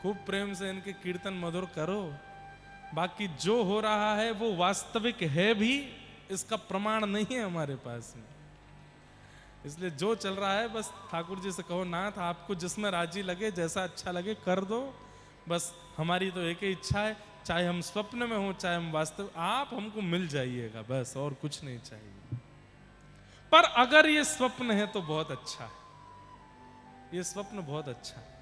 खूब प्रेम से इनके कीर्तन मधुर करो। बाकी जो हो रहा है वो वास्तविक है भी, इसका प्रमाण नहीं है हमारे पास में। इसलिए जो चल रहा है बस ठाकुर जी से कहो, नाथ आपको जिसमें राजी लगे, जैसा अच्छा लगे कर दो। बस हमारी तो एक ही इच्छा है, चाहे हम स्वप्न में हो चाहे हम वास्तव, आप हमको मिल जाइएगा, बस और कुछ नहीं चाहिए। पर अगर ये स्वप्न है तो बहुत अच्छा है, ये स्वप्न बहुत अच्छा है।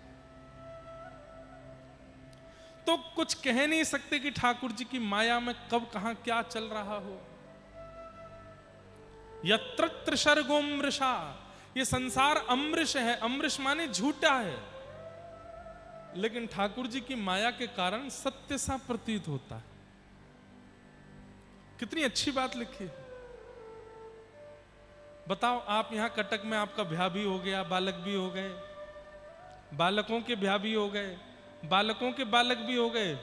तो कुछ कह नहीं सकते कि ठाकुर जी की माया में कब कहां क्या चल रहा हो। यत्र त्रिशर्गोमृषा, ये संसार अमृष है, अमृष माने झूठा है, लेकिन ठाकुर जी की माया के कारण सत्य सा प्रतीत होता है। कितनी अच्छी बात लिखी है। बताओ, आप यहां कटक में आपका ब्याह भी हो गया, बालक भी हो गए, बालकों के ब्याह भी हो गए, बालकों के बालक भी हो गए,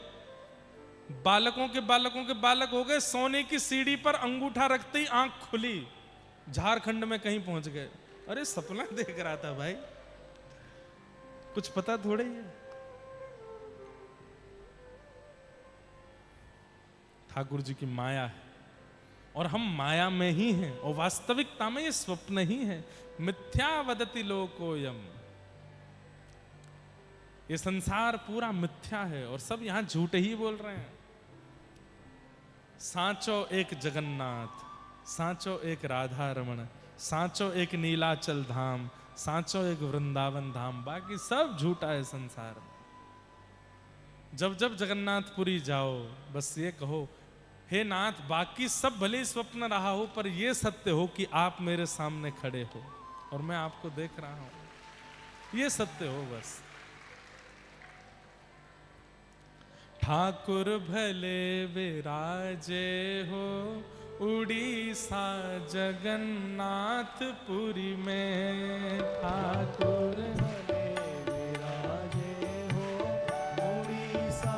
बालकों के बालकों के बालक हो गए, सोने की सीढ़ी पर अंगूठा रखते ही आंख खुली, झारखंड में कहीं पहुंच गए। अरे सपना देख रहा था भाई, कुछ पता थोड़े ही है। ठाकुर जी की माया है और हम माया में ही हैं, और वास्तविकता में ये स्वप्न ही है। मिथ्या वदति लोकोयम, ये संसार पूरा मिथ्या है और सब यहां झूठे ही बोल रहे हैं। सांचो एक जगन्नाथ, सांचो एक राधा रमण, सांचो एक नीलाचल धाम, सांचो एक वृंदावन धाम, बाकी सब झूठा है संसार में। जब जब जगन्नाथपुरी जाओ बस ये कहो, हे नाथ, बाकी सब भले ही स्वप्न रहा हो पर ये सत्य हो कि आप मेरे सामने खड़े हो और मैं आपको देख रहा हूं, ये सत्य हो बस। ठाकुर भले विराजे हो उड़ीसा जगन्नाथपुरी में, ठाकुर भले विराजे हो उड़ीसा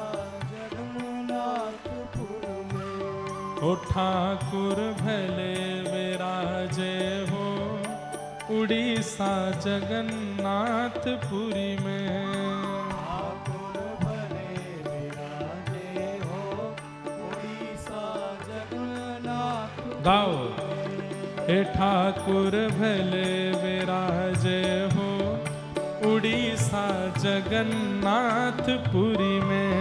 जगन्नाथपुर में। ओ ठाकुर भले विराजे हो उड़ीसा जगन्नाथपुरी में। गाओ, हे ठाकुर भले विराजे हो उड़ीसा जगन्नाथपुरी में,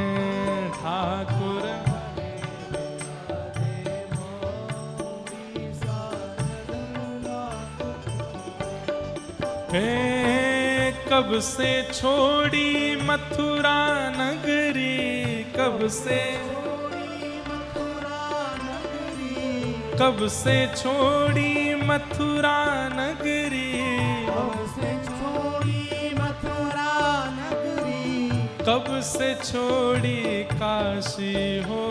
ठाकुर हे कब से छोड़ी मथुरा नगरी, कब से छोड़ी मथुरा नगरी, कब से छोड़ी मथुरा नगरी, कब से छोड़ी काशी हो,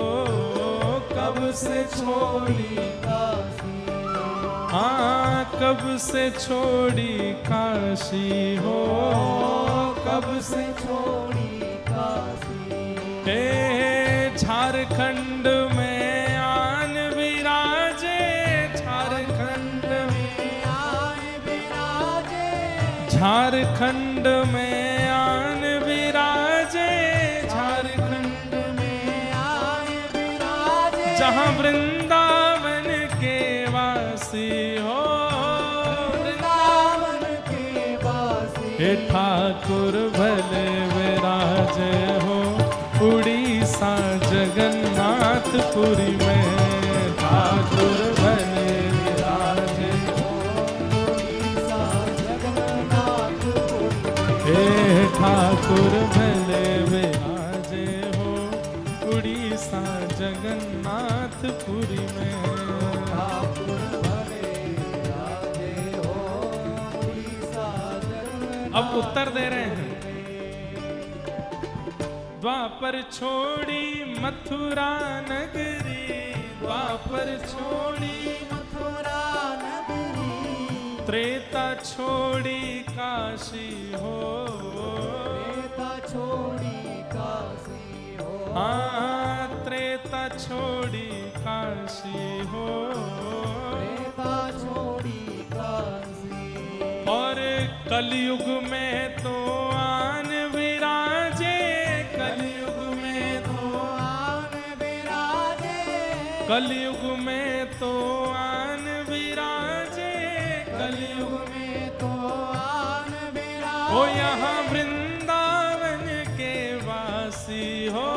कब से छोड़ी काशी, हाँ कब से छोड़ी काशी हो, कब से छोड़ी काशी। हे झारखंड में झारखंड में आन विराजे, झारखंड में आए विराजे, जहाँ वृंदावन के वासी हो, वृंदावन के वासी। हे ठाकुर भले विराजे हो उड़ीसा जगन्नाथपुरी में, ठाकुर भले विराजे ठाकुर भले विराजे हो उड़ीसा जगन्नाथपुरी में, ठाकुर भले विराजे हो उड़ीसा जगन्नाथ। अब उत्तर दे रहे हैं। द्वापर छोड़ी मथुरा नगरी, द्वापर छोड़ी मथुरा नगरी, त्रेता छोड़ी काशी हो, त्रेता छोड़ी काशी हो, हाँ त्रेता छोड़ी काशी हो, त्रेता छोड़ी काशी। और कलयुग में तो आन विराजे, कलयुग में तो आन विराजे, कलयुग में तो आन विराजे, कलयुग में तो आन विराजे। हो यहाँ वृंदावन के वासी हो,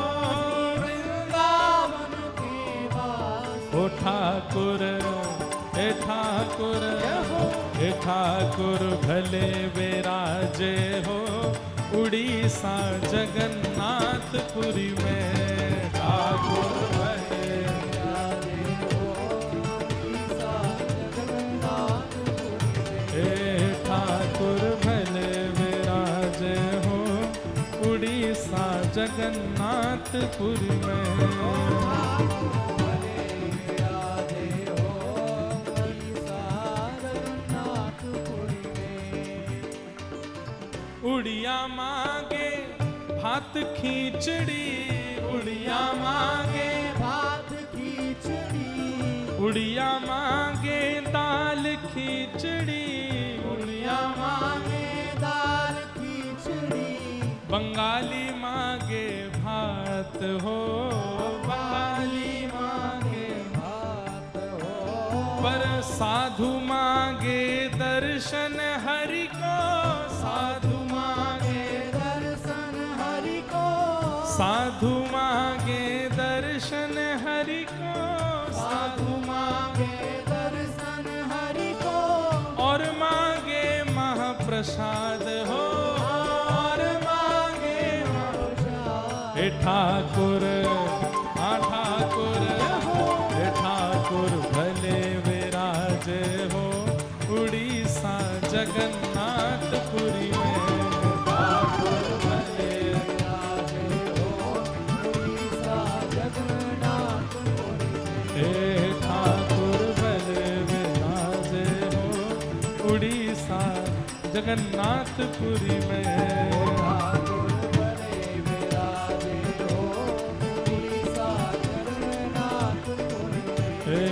वृंदावन के वासी। हो ठाकुर, हे ठाकुर, हे ठाकुर भले विराजे हो उड़ीसा जगन्नाथपुरी में, ठाकुर भले विराजे हो उड़ीसा जगन्नाथपुरी में। हे ठाकुर भले विराजे हो उड़ीसा जगन्नाथपुरी में, उड़िया मांगे भात खींचड़ी, उड़िया मांगे भात खींचड़ी, उड़िया मांगे दाल खींचड़ी, उड़िया मांगे दाल खींचड़ी, बंगाली मांगे भात हो, बंगाली मांगे भात हो, पर साधु मांगे दर्शन हरि को, साधु मांगे दर्शन हरि को, साधु मांगे दर्शन हरि को, साधु मांगे दर्शन हरि को, और मांगे महाप्रसाद हो, और मांगे हे ठाकुर, हाँ ठाकुर, हे ठाकुर भले विराजे हो उड़ीसा जगन्नाथपुरी में। ठाकुर भले विराजे हो उड़ीसा जगन्नाथपुरी में। हे ठाकुर भले विराजे हो उड़ीसा जगन्नाथपुरी में। ठाकुर भले विराजे हो उड़ीसा जगन्नाथपुरी में। हे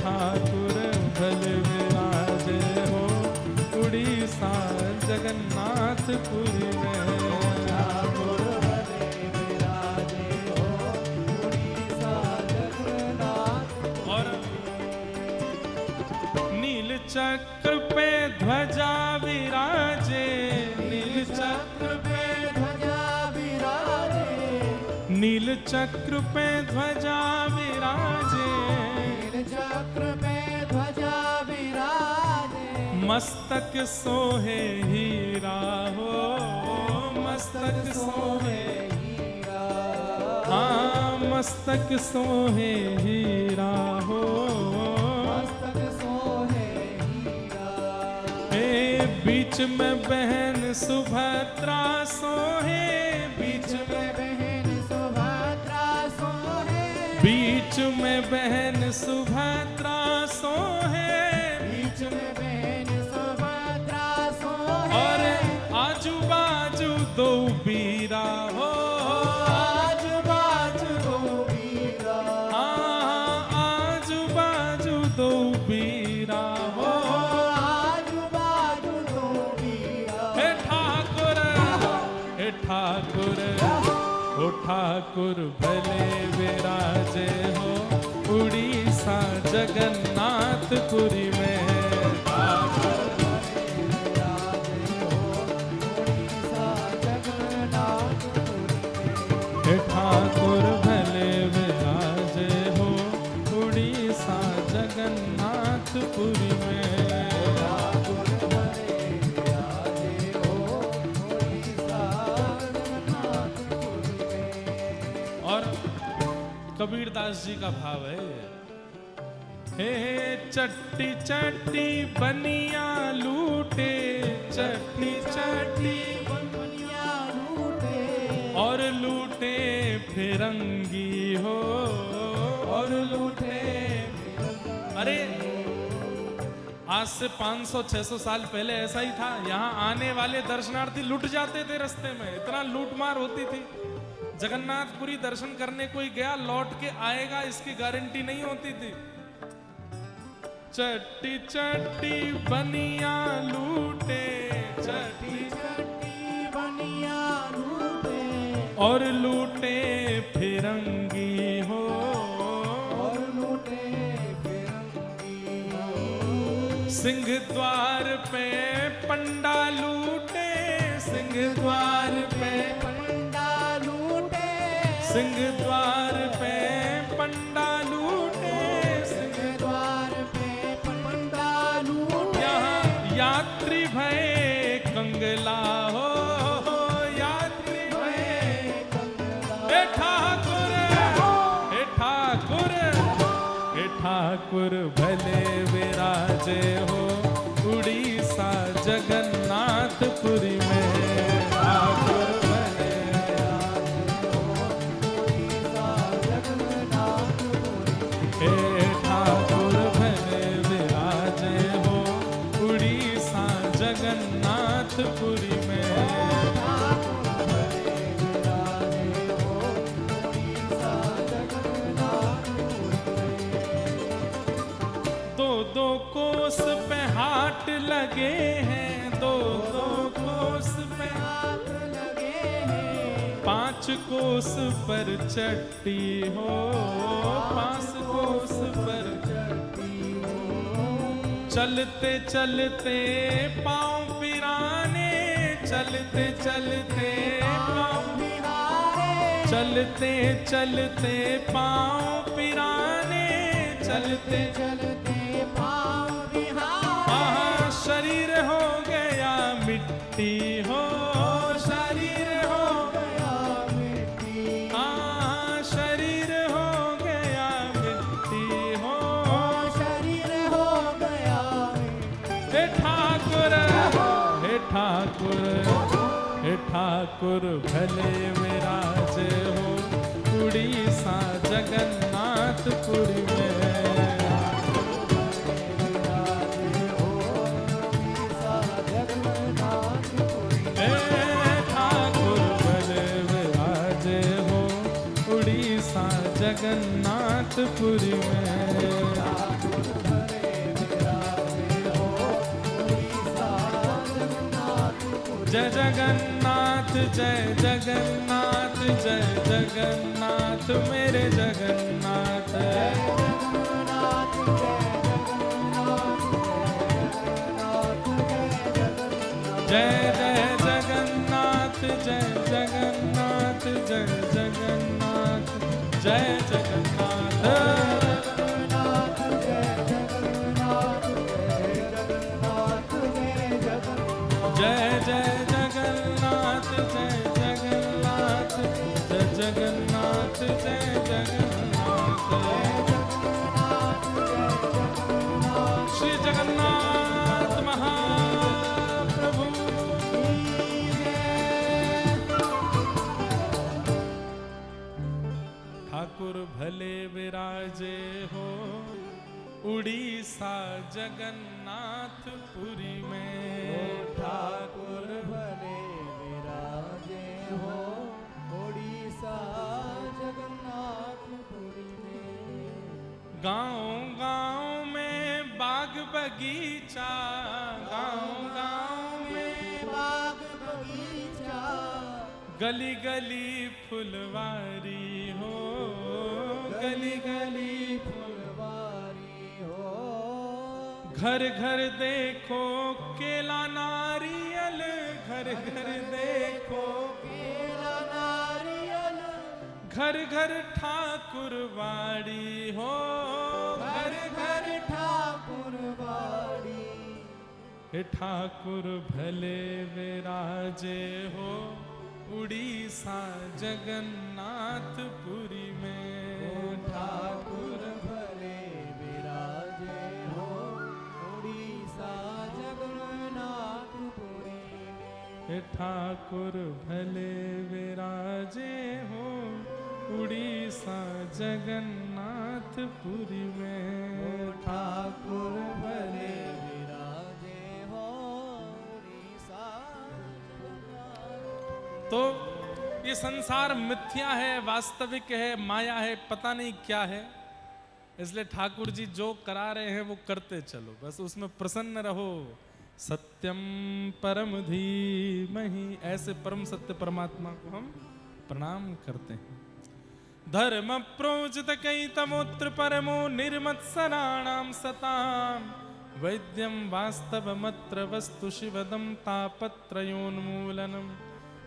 ठाकुर भले विराजे हो उड़ीसा जगन्नाथपुरी में। ठाकुर भले विराजे हो उड़ीसा जगन्नाथपुरी और नील चक्र पे ध्वजा विराजे, नील चक्र पे, ध्वजा विराजे। नील चक्र पे ध्वजा विराजे। नील चक्र पे ध्वजा विराजे। मस्तक सोहे हीरा हो, मस्तक सोहे, हीरा। हाँ मस्तक सोहे हीरा हो। मस्तक सोहे हीरा। हे बीच में बहन सुभद्रा सोहे, बीच में, बहन सुभद्रा सोहे। बीच में बहन सुभद्रा सोहे। बीच में बहन सुभद्रा सोहे। और आजू बाजू दो बीरा हो, आजू बाजू दो वीरा। हाँ आजू बाजू दो बीरा हो। आजू बाजू दो वीरा। हे ठाकुर, हे ठाकुर, ओ ठाकुर भले विराजे हो उड़ीसा जगन्नाथपुरी में। ठाकुर, हे ठाकुर भले विराजे हो उड़ीसा जगन्नाथपुरी में। और कबीरदास जी का भाव है, हे चट्टी चट्टी बनिया लूटे, चट्टी चट्टी और लूटे फिरंगी हो, और लूटे। अरे आज से 500-600 साल पहले ऐसा ही था। यहाँ आने वाले दर्शनार्थी लुट जाते थे रास्ते में, इतना लूटमार होती थी। जगन्नाथपुरी दर्शन करने कोई गया लौट के आएगा इसकी गारंटी नहीं होती थी। चट्टी चट्टी बनिया लूटे, चट्टी बनिया लूटे और लूटे फिरंगी हो, और लूटे फिरंगी हो। सिंह द्वार पे पंडा लूटे, सिंह द्वार पे, पंडा लूटे। सिंह द्वार पे पंडा लूटे, सिंह द्वार पे पंडा लूटे। यहाँ यात्री भय कंगला हो, यात्री भय। हे ठाकुर, हे ठाकुर, हे ठाकुर भले विराजे हो उड़ीसा जगन्नाथपुरी में। ठाकुर भले हे ठाकुर भले विराजे हो उड़ीसा जगन्नाथपुरी में। दो दो कोस पे हाट लगे हैं, दो दो कोस पे हाथ लगे हैं। 5 कोस पर चट्टी हो, 5 कोस पर चलते चलते पाँव पिराने, चलते चलते पाँव, चलते चलते पाँव पिराने, चलते चलते पाँव बिहार। आहा शरीर हो गया मिट्टी हो, शरीर हो गया मिट्टी। हे ठाकुर भले विराजे हो उड़ीसा जगन्नाथपुरी में। हे ठाकुर भले विराजे हो उड़ीसा जगन्नाथपुरी में। जय जगन्नाथ जय जगन्नाथ जय जगन्नाथ मेरे जगन्नाथ। जय जय जगन्नाथ जय जगन्नाथ जय जगन्नाथ जय जगन्नाथ। जय जय जगन्नाथ जय जगन्नाथ जय जगन्नाथ जय जगन्नाथ। श्री जगन्नाथ महाप्रभु। ठाकुर भले विराजे हो उड़ीसा जगन्नाथपुरी में। ठाकुर भले विराजे हो ओडिशा जगन्नाथपुरी में। गाँव गाँव में बाग बगीचा, गाँव गाँव में बाग बगीचा, गली गली फुलवारी हो, गली गली फुलवारी हो। घर घर देखो केला नारियल, घर घर देखो केला नारियल, घर घर ठाकुर वाड़ी हो, घर घर ठाकुर बाड़ी। हे ठाकुर भले विराजे हो उड़ीसा जगन्नाथपुरी में। ठाकुर भले विराजे हो ओडिशा जगन्नाथपुरी में। हे ठाकुर भले विराजे हो उड़ीसा जगन्नाथपुरी में। ठाकुर भले विराजे हो ओडिशा जगन्नाथपुरी। तो ये संसार मिथ्या है, वास्तविक है, माया है, पता नहीं क्या है। इसलिए ठाकुर जी जो करा रहे हैं वो करते चलो, बस उसमें प्रसन्न रहो। सत्यम परम धीमहि, ऐसे परम सत्य परमात्मा को हम प्रणाम करते हैं। धर्म प्रोजित कई तमोत्र परमो निर्मत्सराणाम सताम वैद्यम वास्तवमत्र वस्तु शिवदम तापत्रयोन्मूलनम।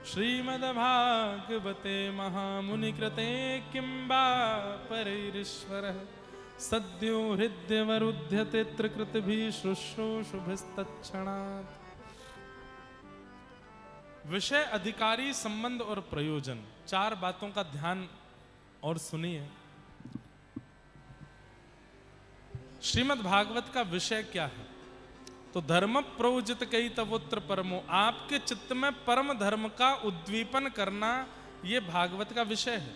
श्रीमद्भागवते महामुनिकृते किंबा परैरीश्वरः सद्यो हृदयवरुध्यते त्रिकृतिभिः शुश्रूषुभिस्तत्क्षणात्। विषय, अधिकारी, संबंध और प्रयोजन, चार बातों का ध्यान और सुनिए। श्रीमद् भागवत का विषय क्या है? तो धर्म प्रोजित कई तवोत्र परमो, आपके चित्त में परम धर्म का उद्दीपन करना, यह भागवत का विषय है।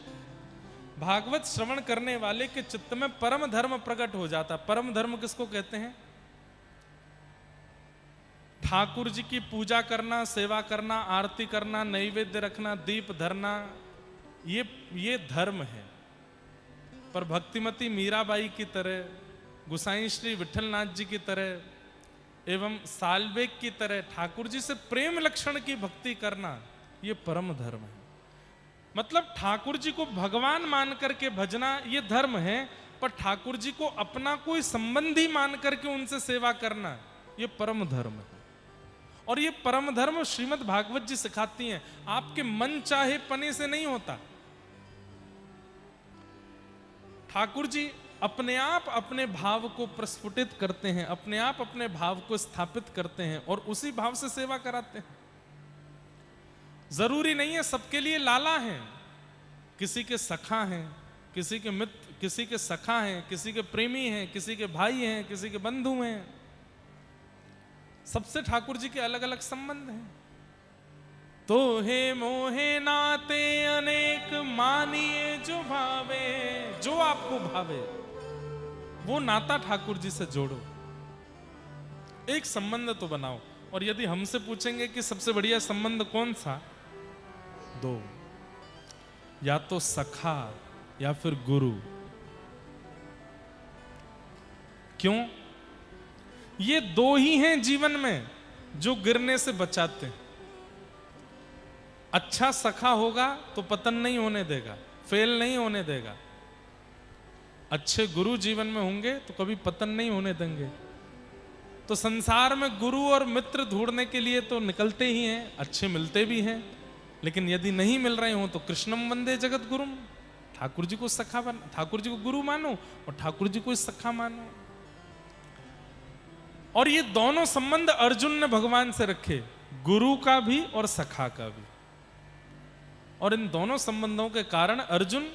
भागवत श्रवण करने वाले के चित्त में परम धर्म प्रकट हो जाता। परम धर्म किसको कहते हैं? ठाकुर जी की पूजा करना, सेवा करना, आरती करना, नैवेद्य रखना, दीप धरना, ये धर्म है। पर भक्तिमती मीराबाई की तरह, गुसाई श्री विठलनाथ जी की तरह एवं सालबेग की तरह ठाकुर जी से प्रेम लक्षण की भक्ति करना, ये परम धर्म है। मतलब ठाकुर जी को भगवान मान करके भजना ये धर्म है, पर ठाकुर जी को अपना कोई संबंधी मान करके उनसे सेवा करना, ये परम धर्म है। और ये परम धर्म श्रीमद् भागवत जी सिखाती हैं। आपके मन चाहे पने से नहीं होता। ठाकुर जी अपने आप अपने भाव को प्रस्फुटित करते हैं, अपने आप अपने भाव को स्थापित करते हैं और उसी भाव से सेवा कराते हैं। जरूरी नहीं है सबके लिए लाला हैं, किसी के सखा हैं, किसी के मित्र, किसी के सखा हैं, किसी के प्रेमी हैं, किसी के भाई हैं, किसी के बंधु हैं। सबसे ठाकुर जी के अलग अलग संबंध हैं। तो हे मोहे नाते अनेक मानिए जो भावे, जो आपको भावे वो नाता ठाकुर जी से जोड़ो, एक संबंध तो बनाओ। और यदि हमसे पूछेंगे कि सबसे बढ़िया संबंध कौन सा, दो, या तो सखा या फिर गुरु। क्यों? ये दो ही हैं जीवन में जो गिरने से बचाते हैं। अच्छा सखा होगा तो पतन नहीं होने देगा, फेल नहीं होने देगा। अच्छे गुरु जीवन में होंगे तो कभी पतन नहीं होने देंगे। तो संसार में गुरु और मित्र ढूंढने के लिए तो निकलते ही हैं, अच्छे मिलते भी हैं, लेकिन यदि नहीं मिल रहे हो तो कृष्णम वंदे जगत गुरुम, ठाकुर जी को सखा ठाकुर जी को गुरु मानो और ठाकुर जी को सखा मानो। और ये दोनों संबंध अर्जुन ने भगवान से रखे, गुरु का भी और सखा का भी। और इन दोनों संबंधों के कारण अर्जुन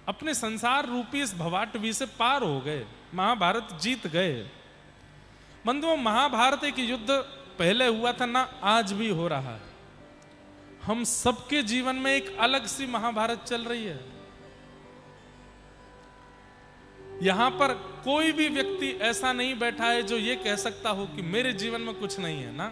अपने संसार रूपी इस भवाटवी से पार हो गए, महाभारत जीत गए। बंधुओं, महाभारत एक युद्ध पहले हुआ था ना, आज भी हो रहा है। हम सबके जीवन में एक अलग सी महाभारत चल रही है। यहां पर कोई भी व्यक्ति ऐसा नहीं बैठा है जो ये कह सकता हो कि मेरे जीवन में कुछ नहीं है ना।